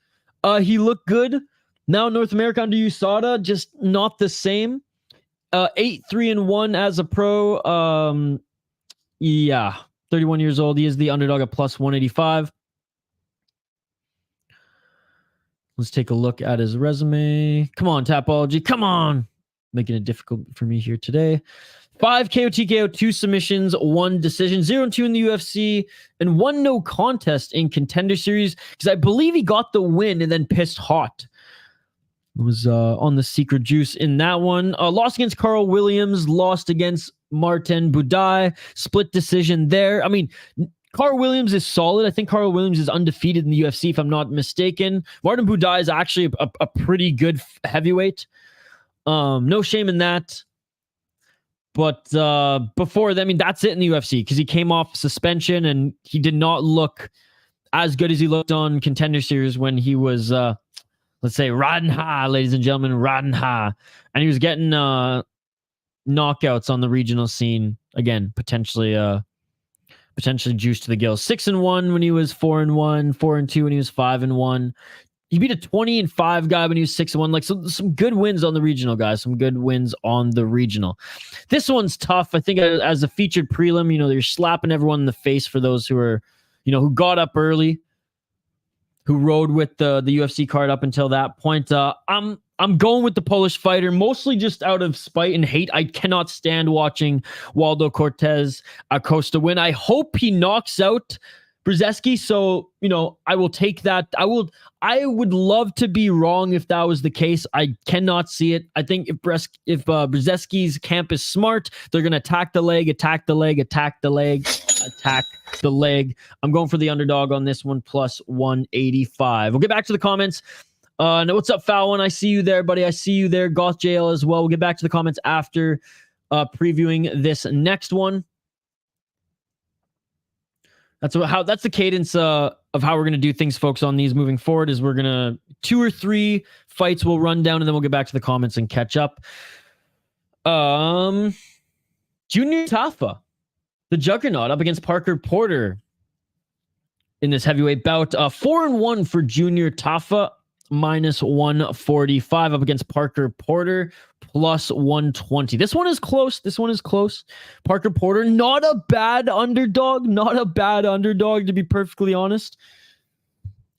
he looked good. Now North America under USADA, just not the same. 8-3-1 as a pro. Yeah, 31 years old. He is the underdog at plus 185. Let's take a look at his resume. Come on, Tapology. Come on. Making it difficult for me here today. 5 KO TKO, 2 submissions, 1 decision, 0-2 in the UFC, and 1 no contest in Contender Series, because I believe he got the win and then pissed hot. It was on the secret juice in that one. Lost against Carl Williams, lost against Martin Budai, split decision there. I mean, Carl Williams is solid. I think Carl Williams is undefeated in the UFC, if I'm not mistaken. Martin Budai is actually a pretty good heavyweight. No shame in that. But before that, I mean, that's it in the UFC, because he came off suspension and he did not look as good as he looked on Contender Series when he was, let's say, riding high, ladies and gentlemen, riding high. And he was getting knockouts on the regional scene. Again, potentially juiced to the gills. 6-1 when he was 4-1, 4-2 when he was 5-1. He beat a 20-5 guy when he was 6-1. Like, so some good wins on the regional, guys. Some good wins on the regional. This one's tough. I think as a featured prelim, you know, you're slapping everyone in the face for those who are, you know, who got up early, who rode with the UFC card up until that point. I'm going with the Polish fighter, mostly just out of spite and hate. I cannot stand watching Waldo Cortes-Acosta win. I hope he knocks out Brzeski, so, you know, I will take that. I would love to be wrong if that was the case. I cannot see it. I think if Brzeski's camp is smart, they're going to attack the leg. I'm going for the underdog on this one, plus 185. We'll get back to the comments. Now, what's up, Foul One? I see you there, buddy. I see you there. Goth JL as well. We'll get back to the comments after previewing this next one. That's the cadence of how we're going to do things, folks, on these moving forward. Is we're going to 2 or 3 fights we'll run down, and then we'll get back to the comments and catch up. Junior Tafa, the Juggernaut, up against Parker Porter in this heavyweight bout. 4-1 for Junior Tafa, minus 145, up against Parker Porter, plus 120. This one is close. Parker Porter, not a bad underdog, to be perfectly honest.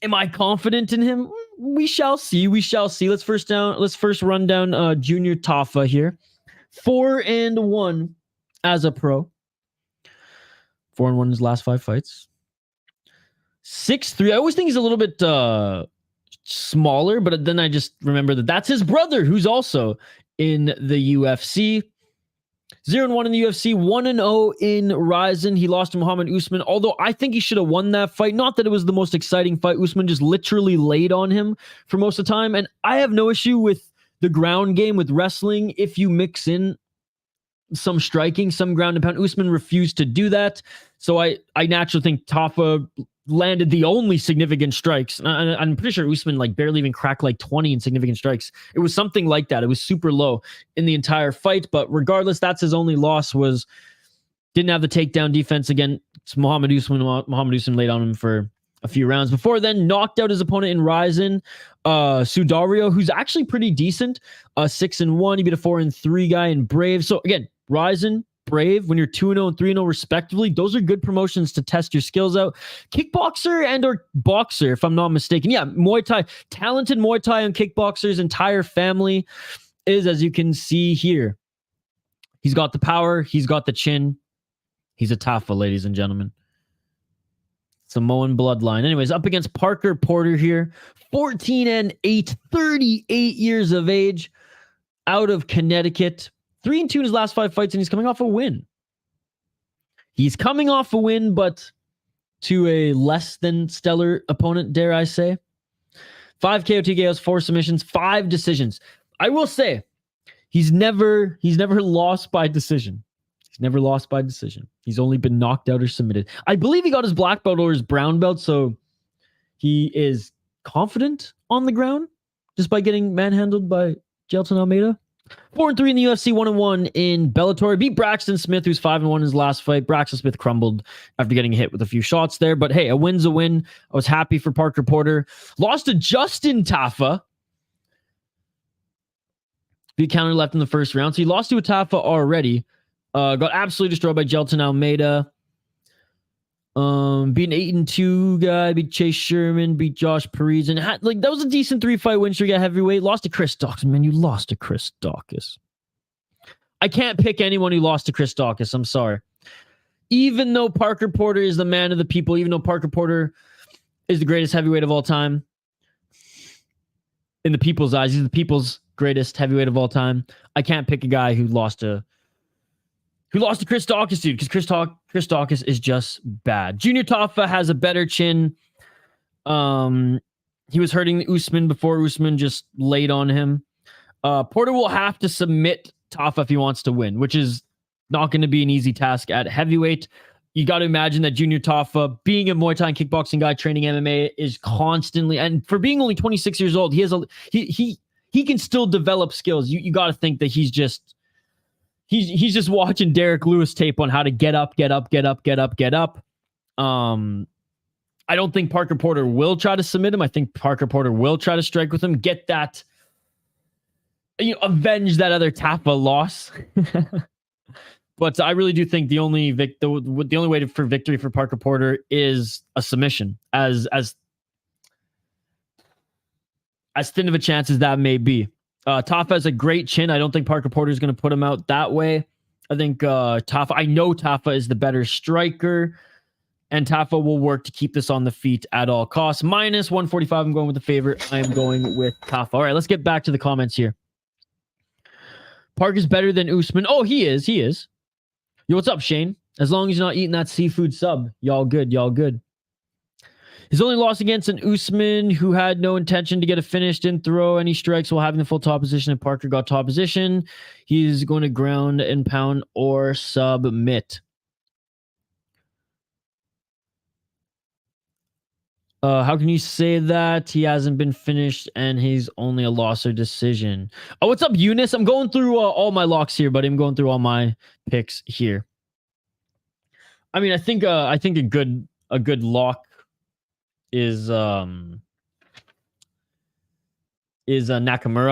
Am I confident in him? We shall see. Let's first run down Junior Tafa here. 4-1 as a pro. 4-1 in his last 5 fights. 6'3". I always think he's a little bit smaller, but then I just remember that's his brother, who's also in the UFC. 0-1 in the UFC, 1-0 in Ryzen. He lost to Muhammad Usman, although I think he should have won that fight. Not that it was the most exciting fight. Usman just literally laid on him for most of the time, and I have no issue with the ground game, with wrestling, if you mix in some striking, some ground and pound. Usman refused to do that, so I naturally think Tafa landed the only significant strikes. I'm pretty sure Usman barely even cracked 20 in significant strikes. It was something like that. It was super low in the entire fight, but regardless, that's his only loss, was didn't have the takedown defense. Again, it's Muhammad Usman. Muhammad Usman laid on him for a few rounds. Before then, knocked out his opponent in Ryzen, Sudario, who's actually pretty decent. 6-1. He beat a 4-3 guy in Brave. So again, Ryzen, Brave, when you're 2-0 and 3-0 respectively, those are good promotions to test your skills out. Kickboxer and or boxer, if I'm not mistaken. Yeah, Muay Thai. Talented Muay Thai and kickboxer's entire family is, as you can see here. He's got the power. He's got the chin. He's a Tafa, ladies and gentlemen. Samoan bloodline. Anyways, up against Parker Porter here. 14-8, 38 years of age, out of Connecticut. 3-2 in his last 5 fights, and he's coming off a win. But to a less than stellar opponent, dare I say. 5 KO TKOs, 4 submissions, 5 decisions. I will say, he's never lost by decision. He's only been knocked out or submitted. I believe he got his black belt or his brown belt, so he is confident on the ground just by getting manhandled by Jailton Almeida. 4-3 in the UFC, 1-1 in Bellator. Beat Braxton Smith, who's 5-1 in his last fight. Braxton Smith crumbled after getting hit with a few shots there. But hey, a win's a win. I was happy for Parker Porter. Lost to Justin Tafa. Beat counter left in the first round. So he lost to a Tafa already. Got absolutely destroyed by Jailton Almeida. Beat an 8-2 guy, beat Chase Sherman, beat Josh Parise, and that was a decent 3-fight win streak at heavyweight. Lost to Chris Dawkins. Man, you lost to Chris Dawkins. I can't pick anyone who lost to Cortes-Acosta. I'm sorry. Even though Parker Porter is the man of the people, even though Parker Porter is the greatest heavyweight of all time, in the people's eyes, he's the people's greatest heavyweight of all time. I can't pick a guy who lost to Cortes-Acosta, dude, because Cortes-Acosta is just bad. Junior Tafa has a better chin. He was hurting Usman before Usman just laid on him. Porter will have to submit Tafa if he wants to win, which is not going to be an easy task at heavyweight. You got to imagine that Junior Tafa, being a Muay Thai and kickboxing guy training MMA, is constantly, and for being only 26 years old, he can still develop skills. You got to think that he's just watching Derek Lewis tape on how to get up. I don't think Parker Porter will try to submit him. I think Parker Porter will try to strike with him, get that, avenge that other Tafa loss. But I really do think the only way for victory for Parker Porter is a submission. As thin of a chance as that may be. Tafa has a great chin. I don't think Parker Porter is going to put him out that way. I think Tafa. I know Tafa is the better striker, and Tafa will work to keep this on the feet at all costs. Minus 145. I'm going with the favorite. I am going with Tafa. All right, let's get back to the comments here. Parker's better than Usman. Oh, he is. He is. Yo, what's up, Shane? As long as you're not eating that seafood sub, y'all good. Y'all good. His only loss against an Usman who had no intention to get a finish, didn't throw any strikes while having the full top position, and Parker got top position. He's going to ground and pound or submit. How can you say that? He hasn't been finished and he's only a loss or decision. Oh, what's up, Eunice? I'm going through all my locks here, buddy. I'm going through all my picks here. I mean, I think a good lock is Nakamura,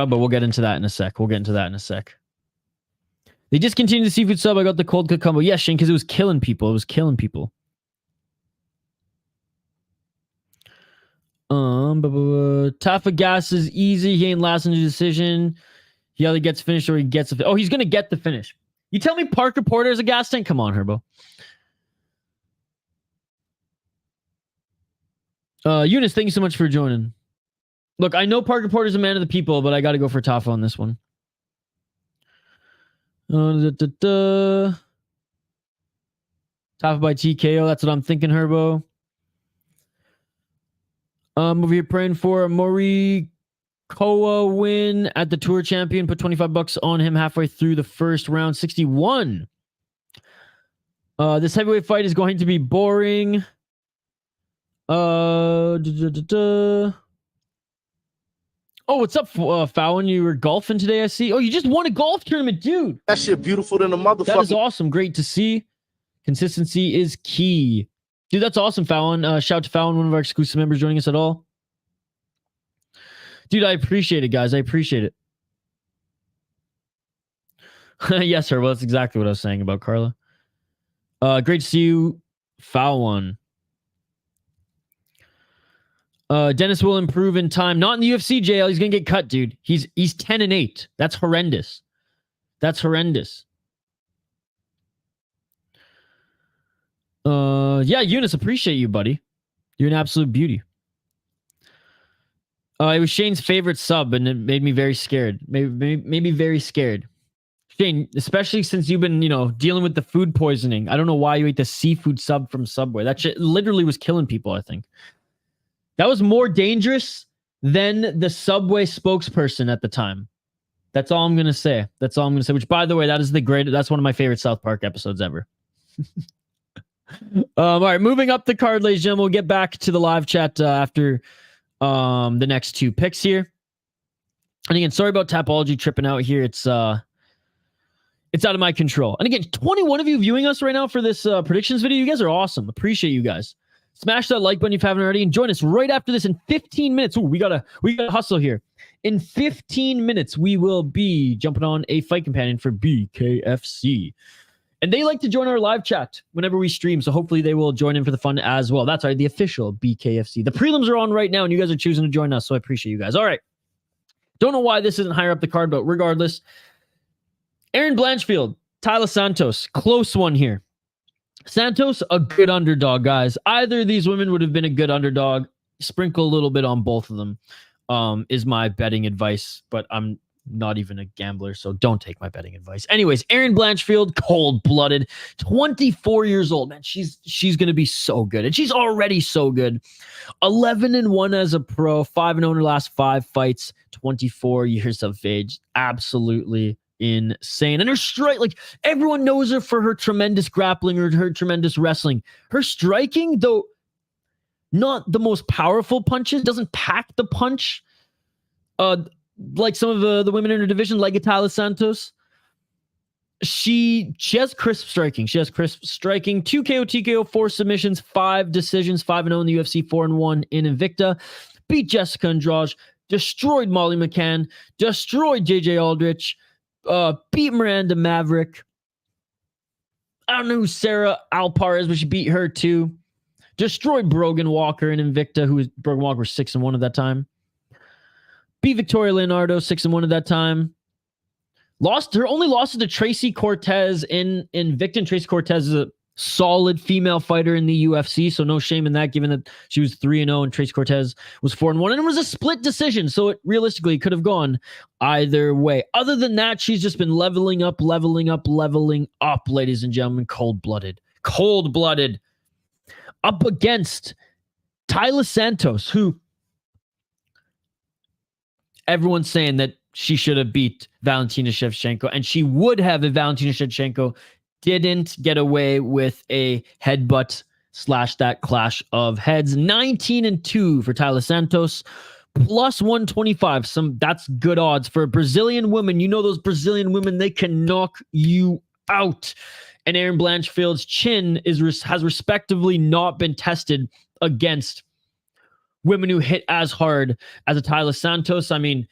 but we'll get into that in a sec. They discontinued the seafood sub. I got the cold cut combo. Yes, Shane, because it was killing people. Tafa gas is easy. He ain't lasting the decision. He either gets finished or he gets a... Oh, he's going to get the finish. You tell me Parker Porter is a gas tank? Come on, Herbo. Eunice, thank you so much for joining. Look, I know Parker Porter's a man of the people, but I got to go for Tafa on this one. Tafa by TKO. That's what I'm thinking, Herbo. Over here praying for a Morikoa win at the Tour Champion. Put $25 on him halfway through the first round. 61. This heavyweight fight is going to be boring. Oh, what's up, Fallon? You were golfing today, I see. Oh, you just won a golf tournament, dude. That shit beautiful than a motherfucker. That is awesome. Great to see. Consistency is key. Dude, that's awesome, Fallon. Shout out to Fallon, one of our exclusive members joining us at all. Dude, I appreciate it, guys. I appreciate it. Yes, sir. Well, that's exactly what I was saying about Carla. Great to see you, Fallon. Dennis will improve in time. Not in the UFC, JL. He's going to get cut, dude. He's 10-8. That's horrendous. Yeah, Eunice, appreciate you, buddy. You're an absolute beauty. It was Shane's favorite sub, and it made me very scared. Made me very scared. Shane, especially since you've been, dealing with the food poisoning. I don't know why you ate the seafood sub from Subway. That shit literally was killing people, I think. That was more dangerous than the Subway spokesperson at the time. That's all I'm going to say. Which, by the way, that's one of my favorite South Park episodes ever. All right, moving up the card, ladies and gentlemen. We'll get back to the live chat after the next two picks here. And again, sorry about Tapology tripping out here. It's out of my control. And again, 21 of you viewing us right now for this predictions video. You guys are awesome. Appreciate you guys. Smash that like button if you haven't already, and join us right after this in 15 minutes. Ooh, we gotta hustle here. In 15 minutes, we will be jumping on a fight companion for BKFC. And they like to join our live chat whenever we stream, so hopefully they will join in for the fun as well. That's right, the official BKFC. The prelims are on right now, and you guys are choosing to join us, so I appreciate you guys. All right. Don't know why this isn't higher up the card, but regardless, Erin Blanchfield, Taila Santos, close one here. Santos, a good underdog, guys. Either of these women would have been a good underdog. Sprinkle a little bit on both of them is my betting advice, but I'm not even a gambler, so don't take my betting advice. Anyways, Erin Blanchfield, cold-blooded, 24 years old. Man, she's going to be so good, and she's already so good. 11-1 as a pro, 5-0 in her last 5 fights, 24 years of age. Absolutely insane. And her strike, like, everyone knows her for her tremendous grappling or her tremendous wrestling. Her striking, though not the most powerful punches, doesn't pack the punch like some of the women in her division, like Taila Santos. She has crisp striking. 2 KO, TKO, 4 submissions, 5 decisions, 5-0 in the UFC, 4-1 in Invicta. Beat Jessica Andrade, destroyed Molly McCann, destroyed JJ Aldrich, beat Miranda Maverick. I don't know who Sarah Alpar is, but she beat her too. Destroyed Brogan Walker in Invicta, Brogan Walker was 6-1 at that time. Beat Victoria Leonardo, 6-1 at that time. Her only losses to Tracy Cortez in Invicta. Tracy Cortez is a solid female fighter in the UFC, so no shame in that, given that she was 3-0 and Tracy Cortez was 4-1, and it was a split decision, so it realistically could have gone either way. Other than that, she's just been leveling up, ladies and gentlemen. Cold-blooded. Up against Taila Santos, who everyone's saying that she should have beat Valentina Shevchenko, and she would have if Valentina Shevchenko didn't get away with a headbutt / that clash of heads. 19-2 for Taila Santos, plus 125. That's good odds for a Brazilian woman. You know those Brazilian women, they can knock you out. And Erin Blanchfield's chin has respectively not been tested against women who hit as hard as a Taila Santos. I mean,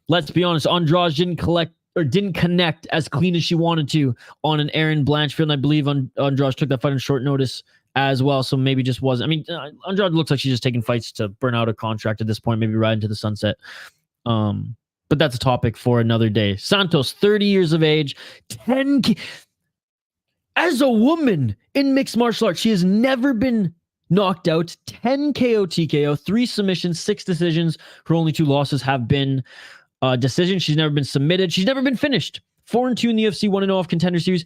let's be honest, Andrade didn't connect as clean as she wanted to on an Erin Blanchfield. And I believe Andrade took that fight on short notice as well, so maybe just wasn't. I mean, Andrade looks like she's just taking fights to burn out a contract at this point, maybe right into the sunset. But that's a topic for another day. Santos, 30 years of age, as a woman in mixed martial arts, she has never been knocked out. 10 KO, TKO, 3 submissions, 6 decisions. Her only 2 losses have been decisions. She's never been submitted. She's never been finished. 4-2 in the UFC, 1-0 off Contender Series.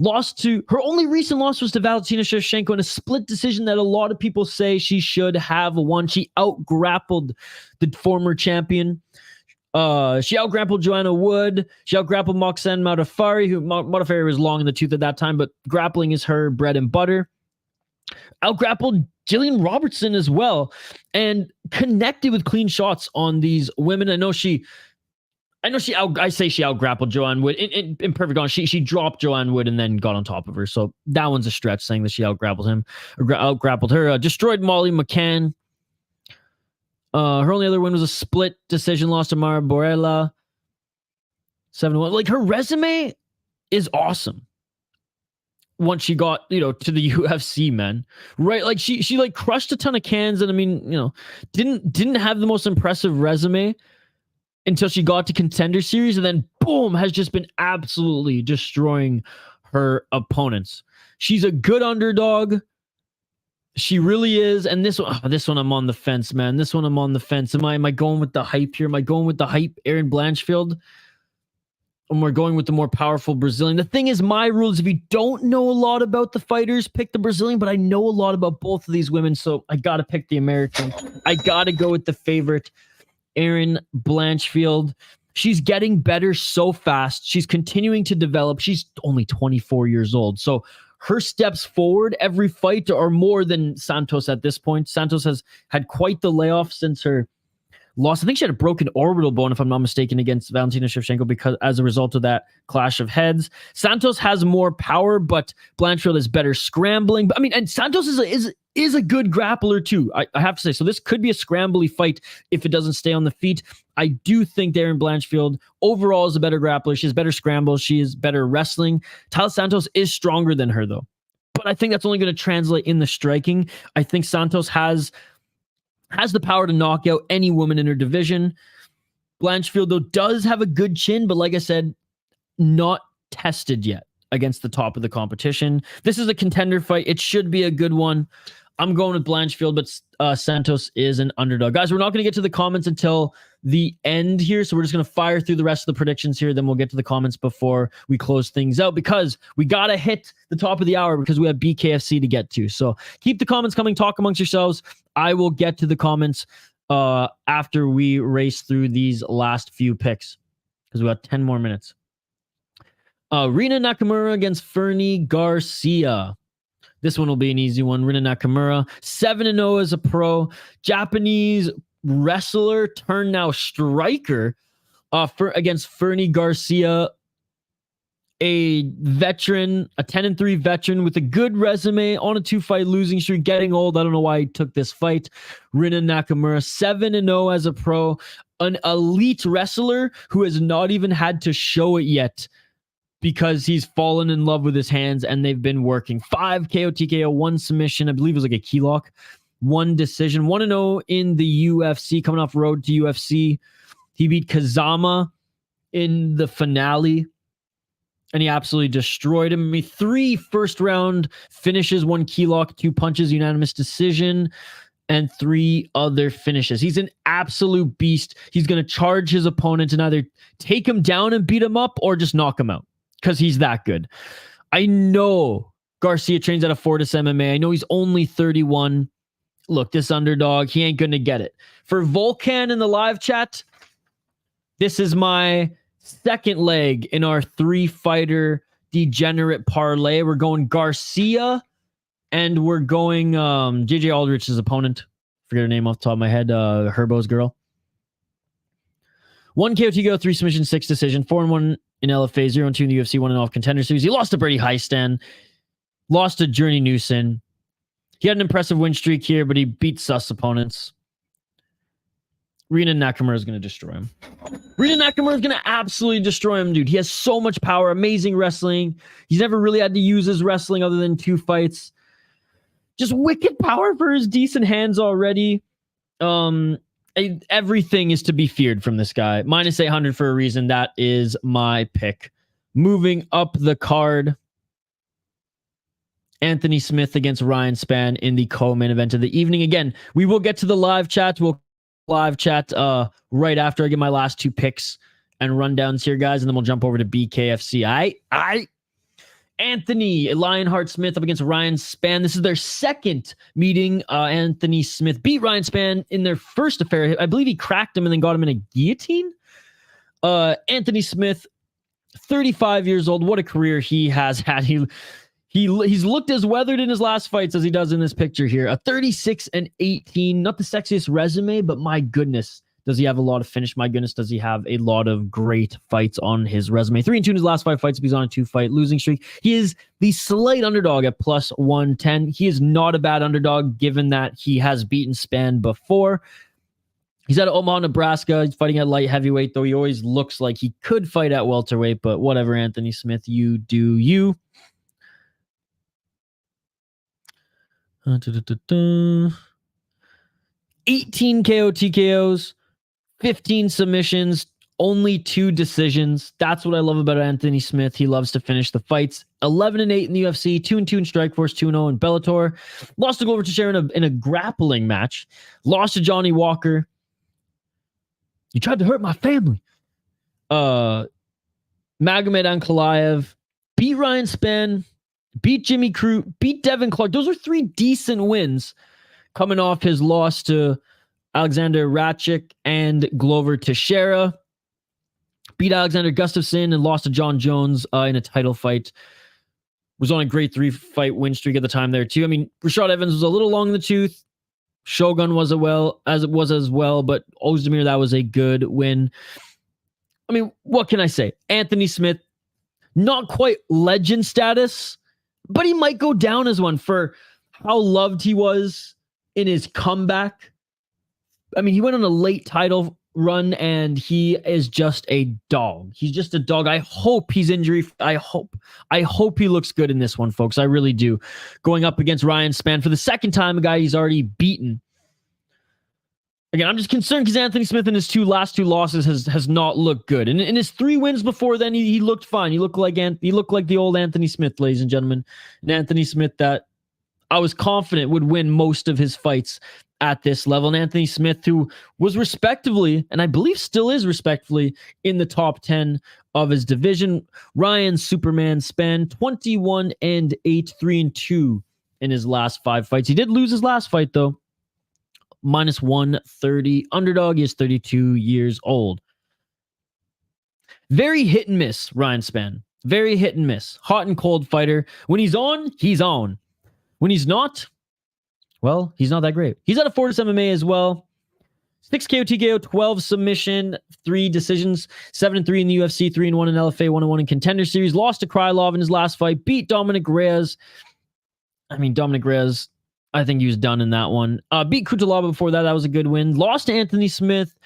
Her only recent loss was to Valentina Shevchenko in a split decision that a lot of people say she should have won. She out-grappled the former champion. She out-grappled Joanna Wood. She out-grappled Moxen Modafferi, who Modafferi was long in the tooth at that time, but grappling is her bread and butter. Out-grappled Jillian Robertson as well, and connected with clean shots on these women. I say she out-grappled Joanne Wood. In perfect honest, she dropped Joanne Wood and then got on top of her. So that one's a stretch, saying that she out-grappled her. Destroyed Molly McCann. Her only other win was a split decision loss to Mara Borella. 7-1. Like, her resume is awesome. Once she got, to the UFC, man. Right? Like, she like crushed a ton of cans, and I mean, didn't have the most impressive resume until she got to Contender Series, and then boom, has just been absolutely destroying her opponents. She's a good underdog. She really is. And this one I'm on the fence, man. This one I'm on the fence. Am I going with the hype here? Am I going with the hype, Erin Blanchfield? And we're going with the more powerful Brazilian. The thing is, my rule is if you don't know a lot about the fighters, pick the Brazilian, but I know a lot about both of these women, so I got to pick the American. I got to go with the favorite, Erin Blanchfield. She's getting better so fast. She's continuing to develop. She's only 24 years old, so her steps forward every fight are more than Santos at this point. Santos has had quite the layoff since her loss. I think she had a broken orbital bone, if I'm not mistaken, against Valentina Shevchenko because as a result of that clash of heads. Santos has more power, but Blanchfield is better scrambling. But I mean, and Santos is a good grappler too. I have to say, so this could be a scrambly fight if it doesn't stay on the feet. I do think Erin Blanchfield overall is a better grappler. She has better scrambles. She is better wrestling. Taila Santos is stronger than her though, but I think that's only going to translate in the striking. I think Santos has the power to knock out any woman in her division. Blanchfield, though, does have a good chin, but like I said, not tested yet against the top of the competition. This is a contender fight. It should be a good one. I'm going with Blanchfield, but Santos is an underdog. Guys, we're not going to get to the comments until the end here, so we're just going to fire through the rest of the predictions here, then we'll get to the comments before we close things out, because we got to hit the top of the hour because we have BKFC to get to. So keep the comments coming. Talk amongst yourselves. I will get to the comments after we race through these last few picks because we got 10 more minutes. Rinya Nakamura against Fernie Garcia. This one will be an easy one. Rinya Nakamura, 7-0 as a pro. Japanese wrestler turned now striker against Fernie Garcia, a veteran, a 10-3 veteran with a good resume on a 2-fight losing streak, getting old. I don't know why he took this fight. Rinya Nakamura, 7-0 as a pro, an elite wrestler who has not even had to show it yet, because he's fallen in love with his hands and they've been working. 5 KO, TKO, 1 submission. I believe it was like a key lock. 1 decision. 1-0 in the UFC, coming off road to UFC. He beat Kazama in the finale and he absolutely destroyed him. I mean, 3 first-round finishes, 1 key lock, 2 punches, unanimous decision, and 3 other finishes. He's an absolute beast. He's going to charge his opponent and either take him down and beat him up or just knock him out, because he's that good. I know Garcia trains out of Fortis MMA. I know he's only 31. Look, this underdog, he ain't going to get it. For Volcan in the live chat, this is my second leg in our 3-fighter degenerate parlay. We're going Garcia, and we're going JJ Aldrich's opponent. Forget her name off the top of my head. Herbo's girl. 1 KO, TKO, 3 submission, 6 decision, 4-1 in LFA, 0-2 in the UFC, 1-0 off contender series. He lost to Brady Heistan, lost to Journey Newson. He had an impressive win streak here, but he beat sus opponents. Rinya Nakamura is going to destroy him. Rinya Nakamura is going to absolutely destroy him, dude. He has so much power, amazing wrestling. He's never really had to use his wrestling other than 2 fights. Just wicked power for his decent hands already. Everything is to be feared from this guy. Minus 800 for a reason. That is my pick. Moving up the card, Anthony Smith against Ryan Spann in the co-main event of the evening. Again, we will get to the live chat. We'll live chat right after I get my last 2 picks and rundowns here, guys, and then we'll jump over to BKFC. Anthony Lionheart Smith up against Ryan Spann. This is their second meeting. Anthony Smith beat Ryan Spann in their first affair. I believe he cracked him and then got him in a guillotine. Anthony Smith, 35 years old. What a career he has had. He's looked as weathered in his last fights as he does in this picture here. A 36-18. Not the sexiest resume, but my goodness, does he have a lot of finish? My goodness, does he have a lot of great fights on his resume? 3-2 in his last 5 fights. He's on a 2-fight losing streak. He is the slight underdog at plus 110. He is not a bad underdog given that he has beaten Spann before. He's out of Omaha, Nebraska. He's fighting at light heavyweight, though he always looks like he could fight at welterweight, but whatever, Anthony Smith, you do you. 18 KO TKOs, 15 submissions, only 2 decisions. That's what I love about Anthony Smith. He loves to finish the fights. 11-8 in the UFC, 2-2 in Strikeforce, 2-0 in Bellator. Lost to Glover Teixeira in a grappling match. Lost to Johnny Walker. You tried to hurt my family. Magomed Ankalaev beat Ryan Spann, beat Jimmy Crute, beat Devin Clark. Those are 3 decent wins coming off his loss to Alexander Ratchik and Glover Teixeira. Beat Alexander Gustafsson and lost to John Jones in a title fight. Was on a great 3-fight win streak at the time there too. I mean, Rashad Evans was a little long in the tooth. Shogun was as well, but Ozdemir, that was a good win. I mean, what can I say? Anthony Smith, not quite legend status, but he might go down as one for how loved he was in his comeback. I mean, he went on a late title run and he is just a dog. He's just a dog. I hope he's injury. I hope he looks good in this one, folks. I really do. Going up against Ryan Spann for the second time, a guy he's already beaten. Again, I'm just concerned because Anthony Smith in his last two losses has not looked good. And in his 3 wins before then, he looked fine. He looked like the old Anthony Smith, ladies and gentlemen. An Anthony Smith that I was confident would win most of his fights at this level. And Anthony Smith, who was respectively, and I believe still is respectively, in the top 10 of his division. Ryan Superman Spann, 21-8, 3-2 in his last 5 fights. He did lose his last fight, though. Minus 130. Underdog. He is 32 years old. Very hit and miss, Ryan Spann. Very hit and miss. Hot and cold fighter. When he's on, he's on. When he's not, well, he's not that great. He's out of Fortis MMA as well. 6 KO, TKO, 12 submission, 3 decisions, 7-3 in the UFC, 3-1 in LFA, 1-1 in Contender Series. Lost to Krylov in his last fight. Beat Dominic Reyes. Dominic Reyes, I think he was done in that one. Beat Kutalaba before that. That was a good win. Lost to Anthony Smith.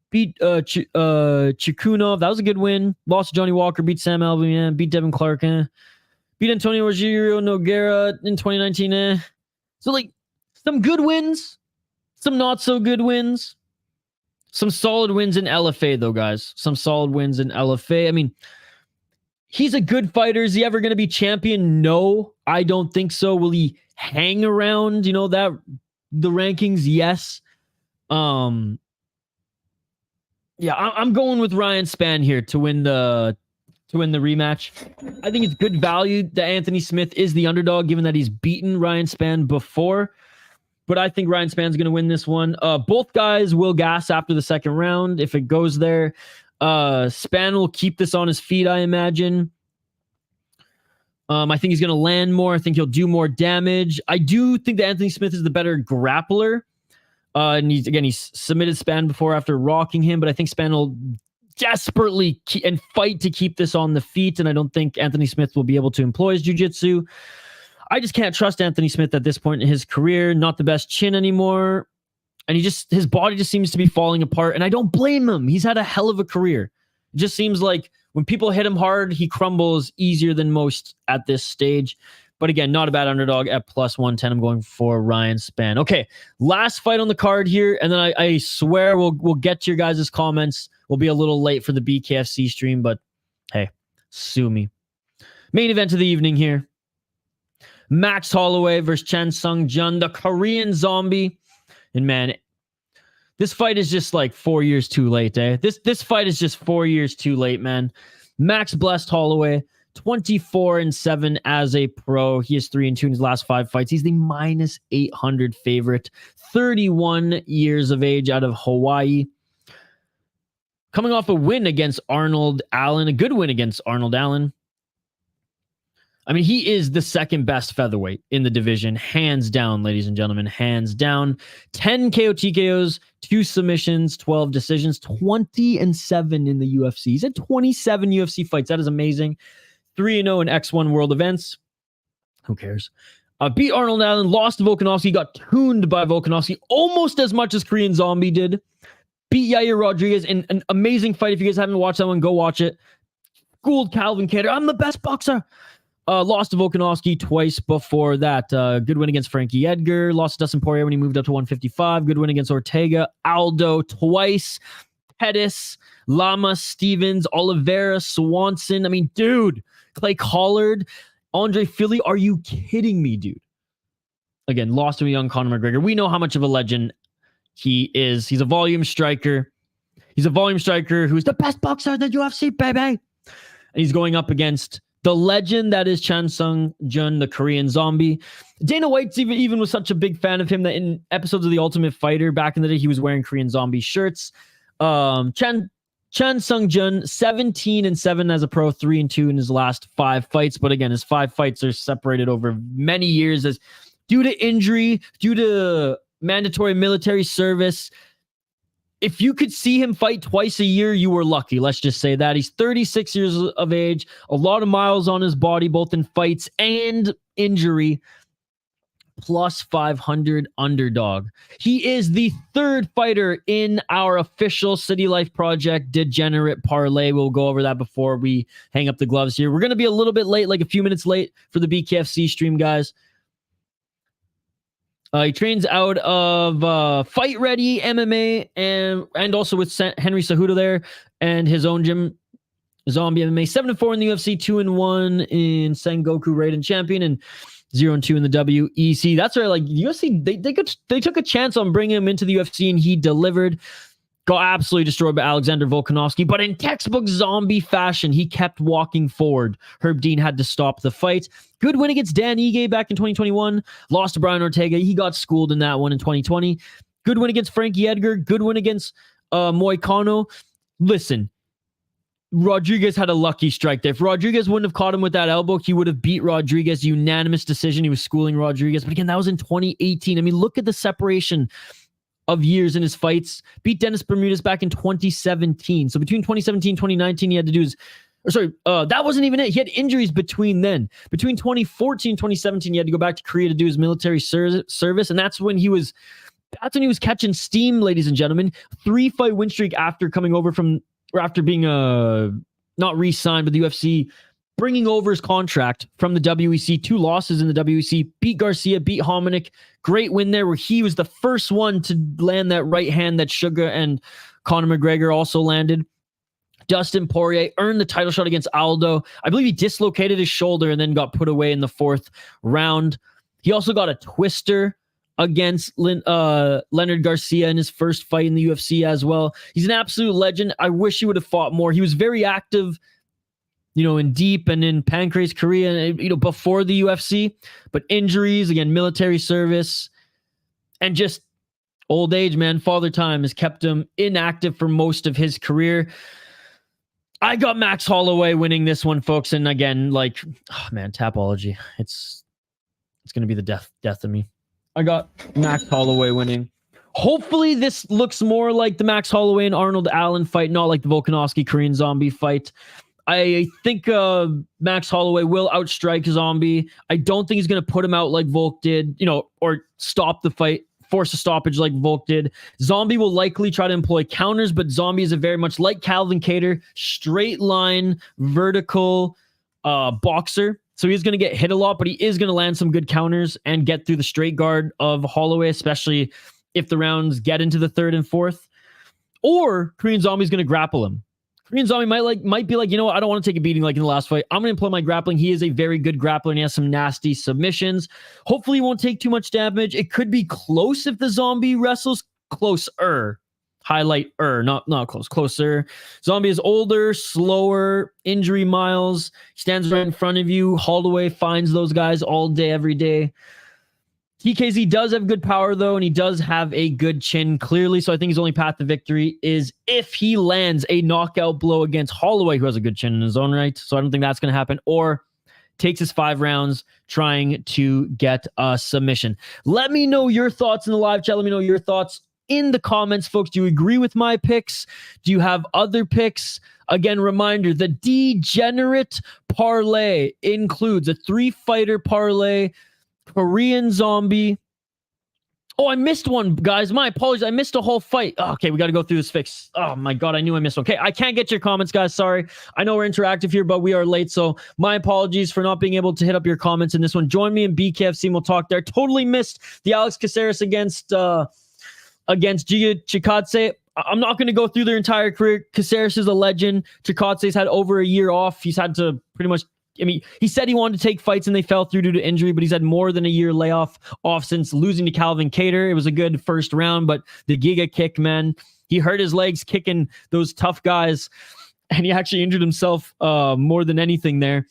Beat Chikunov. That was a good win. Lost to Johnny Walker. Beat Sam Alvin. Beat Devin Clark. Beat Antonio Rogerio Nogueira in 2019. So, some good wins. Some not so good wins. Some solid wins in LFA, though, guys. Some solid wins in LFA. He's a good fighter. Is he ever going to be champion? No, I don't think so. Will he hang around, the rankings? Yes. I'm going with Ryan Spann here to win the rematch. I think it's good value that Anthony Smith is the underdog, given that he's beaten Ryan Spann before. But I think Ryan Spann's going to win this one. Both guys will gas after the second round if it goes there. Spann will keep this on his feet, I imagine. I think he's going to land more. I think he'll do more damage. I do think that Anthony Smith is the better grappler. And he's submitted Spann before after rocking him, but I think Spann will desperately fight to keep this on the feet, and I don't think Anthony Smith will be able to employ his jiu-jitsu. I just can't trust Anthony Smith at this point in his career. Not the best chin anymore, and his body just seems to be falling apart, and I don't blame him. He's had a hell of a career. It just seems like when people hit him hard, he crumbles easier than most at this stage. But again, not a bad underdog at plus 110. I'm going for Ryan Spann. Okay, last fight on the card here, and then I swear we'll get to your guys' comments. We'll be a little late for the BKFC stream, but hey, sue me. Main event of the evening here. Max Holloway versus Chan Sung Jun, the Korean zombie. And man, this fight is just 4 years too late, eh? This fight is just 4 years too late, man. Max blessed Holloway. 24-7 as a pro. He is 3-2 in his last 5 fights. He's the minus 800 favorite. 31 years of age out of Hawaii. Coming off a win against Arnold Allen. A good win against Arnold Allen. He is the second best featherweight in the division. Hands down, ladies and gentlemen. Hands down. 10 KO TKOs, 2 submissions, 12 decisions, 20-7 in the UFC. He's had 27 UFC fights. That is amazing. 3-0 in X1 World Events. Who cares? Beat Arnold Allen, lost to Volkanovski, got tuned by Volkanovski almost as much as Korean Zombie did. Beat Yair Rodriguez in an amazing fight. If you guys haven't watched that one, go watch it. Schooled Calvin Kattar. I'm the best boxer. Lost to Volkanovski twice before that. Good win against Frankie Edgar. Lost to Dustin Poirier when he moved up to 155. Good win against Ortega. Aldo twice. Pettis, Lama, Stevens, Oliveira, Swanson. Dude. Clay Collard, Andre Philly. Are you kidding me, dude? Again, lost to a young Conor McGregor. We know how much of a legend he is. He's a volume striker. He's a volume striker who's the best boxer in the UFC, baby. And he's going up against the legend that is Chan Sung Jun, the Korean zombie. Dana White's even was such a big fan of him that in episodes of The Ultimate Fighter back in the day, he was wearing Korean zombie shirts. Chan Sung Jun, 17-7 as a pro, 3-2 in his last 5 fights. But again, his 5 fights are separated over many years as due to injury, due to mandatory military service. If you could see him fight twice a year, you were lucky. Let's just say that. He's 36 years of age, a lot of miles on his body, both in fights and injury. Plus 500 underdog. He is the 3rd fighter in our official City Life Project Degenerate Parlay. We'll go over that before we hang up the gloves here. We're going to be a little bit late, like a few minutes late for the BKFC stream, guys. He trains out of Fight Ready MMA and also with Henry Cejudo there and his own gym, Zombie MMA. 7-4 in the UFC, 2-1 in Sengoku Raiden Champion, and 0-2 in the WEC. That's right. Like UFC, they took a chance on bringing him into the UFC, and he delivered. Got absolutely destroyed by Alexander Volkanovski, but in textbook zombie fashion, he kept walking forward. Herb Dean had to stop the fight. Good win against Dan Ige back in 2021. Lost to Brian Ortega. He got schooled in that one in 2020. Good win against Frankie Edgar. Good win against Moicano. Listen, Rodriguez had a lucky strike there. If Rodriguez wouldn't have caught him with that elbow, he would have beat Rodriguez. Unanimous decision. He was schooling Rodriguez. But again, that was in 2018. I mean, look at the separation of years in his fights. Beat Dennis Bermudez back in 2017. So between 2017 and 2019, he had to do his... that wasn't even it. He had injuries between then. Between 2014 and 2017, he had to go back to Korea to do his military service. And that's when he was catching steam, ladies and gentlemen. 3-fight win streak after coming over after being not re-signed, but the UFC bringing over his contract from the WEC. 2 losses in the WEC. Beat Garcia, beat Hominick. Great win there where he was the first one to land that right hand that Sugar and Conor McGregor also landed. Dustin Poirier earned the title shot against Aldo. I believe he dislocated his shoulder and then got put away in the 4th round. He also got a twister against Leonard Garcia in his first fight in the UFC as well. He's an absolute legend. I wish he would have fought more. He was very active, in Deep and in Pancrase, Korea, before the UFC. But injuries, again, military service, and just old age, man, father time has kept him inactive for most of his career. I got Max Holloway winning this one, folks. And again, Tapology. It's going to be the death of me. I got Max Holloway winning. Hopefully this looks more like the Max Holloway and Arnold Allen fight, not like the Volkanovski Korean Zombie fight. I think Max Holloway will outstrike Zombie. I don't think he's going to put him out like Volk did, or stop the fight, force a stoppage like Volk did. Zombie will likely try to employ counters, but Zombie is a very much like Calvin Kattar, straight line, vertical boxer. So he's going to get hit a lot, but he is going to land some good counters and get through the straight guard of Holloway, especially if the rounds get into the 3rd and 4th. Or Korean Zombie is going to grapple him. Korean Zombie might be like, I don't want to take a beating like in the last fight. I'm going to employ my grappling. He is a very good grappler, and he has some nasty submissions. Hopefully he won't take too much damage. It could be close if the Zombie wrestles. Closer. Highlight not close. Closer. Zombie is older, slower, injury miles. Stands right in front of you. Holloway finds those guys all day, every day. TKZ does have good power, though, and he does have a good chin, clearly. So I think his only path to victory is if he lands a knockout blow against Holloway, who has a good chin in his own right. So I don't think that's going to happen. Or takes his 5 rounds trying to get a submission. Let me know your thoughts in the live chat. Let me know your thoughts in the comments, folks. Do you agree with my picks? Do you have other picks? Again, reminder, the Degenerate Parlay includes a 3-fighter parlay, Korean Zombie. Oh, I missed one, guys. My apologies. I missed a whole fight. Oh, okay, we got to go through this fix. Oh, my God. I knew I missed one. Okay, I can't get your comments, guys. Sorry. I know we're interactive here, but we are late. So my apologies for not being able to hit up your comments in this one. Join me in BKFC and we'll talk there. Totally missed the Alex Caceres against Giga Chikadze. I'm not going to go through their entire career. Caceres is a legend. Chikadze's had over a year off. He's had to pretty much... he said he wanted to take fights and they fell through due to injury, but he's had more than a year layoff since losing to Calvin Kattar. It was a good first round, but the Giga kick, man, he hurt his legs kicking those tough guys, and he actually injured himself more than anything there.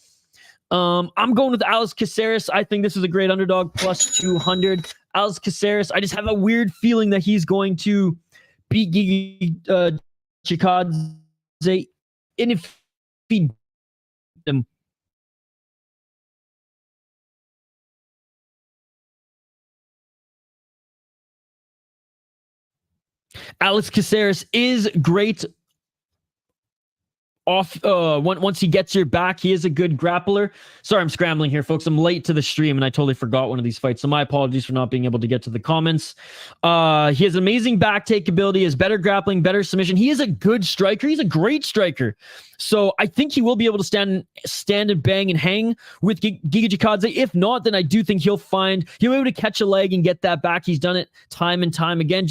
I'm going with Alex Caceres. I think this is a great underdog, plus 200. Alex Caceres, I just have a weird feeling that he's going to beat Giga Chikadze. And if he them. Alex Caceres is great once he gets your back, he is a good grappler. Sorry, I'm scrambling here, folks. I'm late to the stream and I totally forgot one of these fights. So my apologies for not being able to get to the comments. He has amazing back take ability, has better grappling, better submission. He is a good striker. He's a great striker. So I think he will be able to stand and bang and hang with Giga Chikadze. If not, then I do think he'll be able to catch a leg and get that back. He's done it time and time again.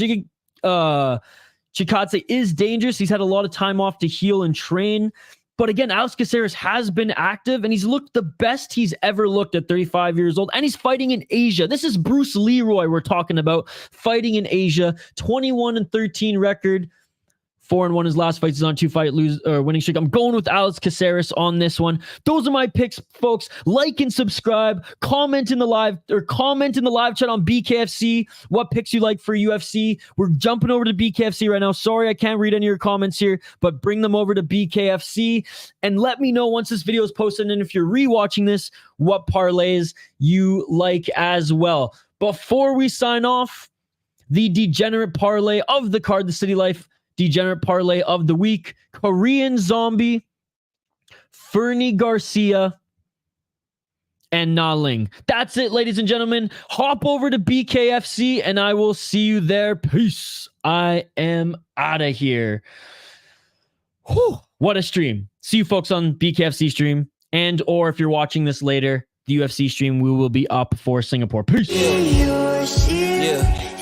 Chikadze is dangerous. He's had a lot of time off to heal and train. But again, Alex Caceres has been active and he's looked the best he's ever looked at 35 years old. And he's fighting in Asia. This is Bruce Leroy we're talking about, fighting in Asia. 21-13 record. 4-1 his last fights. He's on 2-fight winning streak. I'm going with Alex Caceres on this one. Those are my picks, folks. Like and subscribe. Comment in the live chat on BKFC. What picks you like for UFC? We're jumping over to BKFC right now. Sorry, I can't read any of your comments here, but bring them over to BKFC and let me know once this video is posted. And if you're rewatching this, what parlays you like as well. Before we sign off, the degenerate parlay of the card, the City Life Degenerate Parlay of the week, Korean Zombie, Fernie Garcia, and Na Ling. That's it, ladies and gentlemen. Hop over to BKFC, and I will see you there. Peace. I am out of here. Whew, what a stream. See you folks on BKFC stream, and or if you're watching this later, the UFC stream, we will be up for Singapore. Peace. Yeah.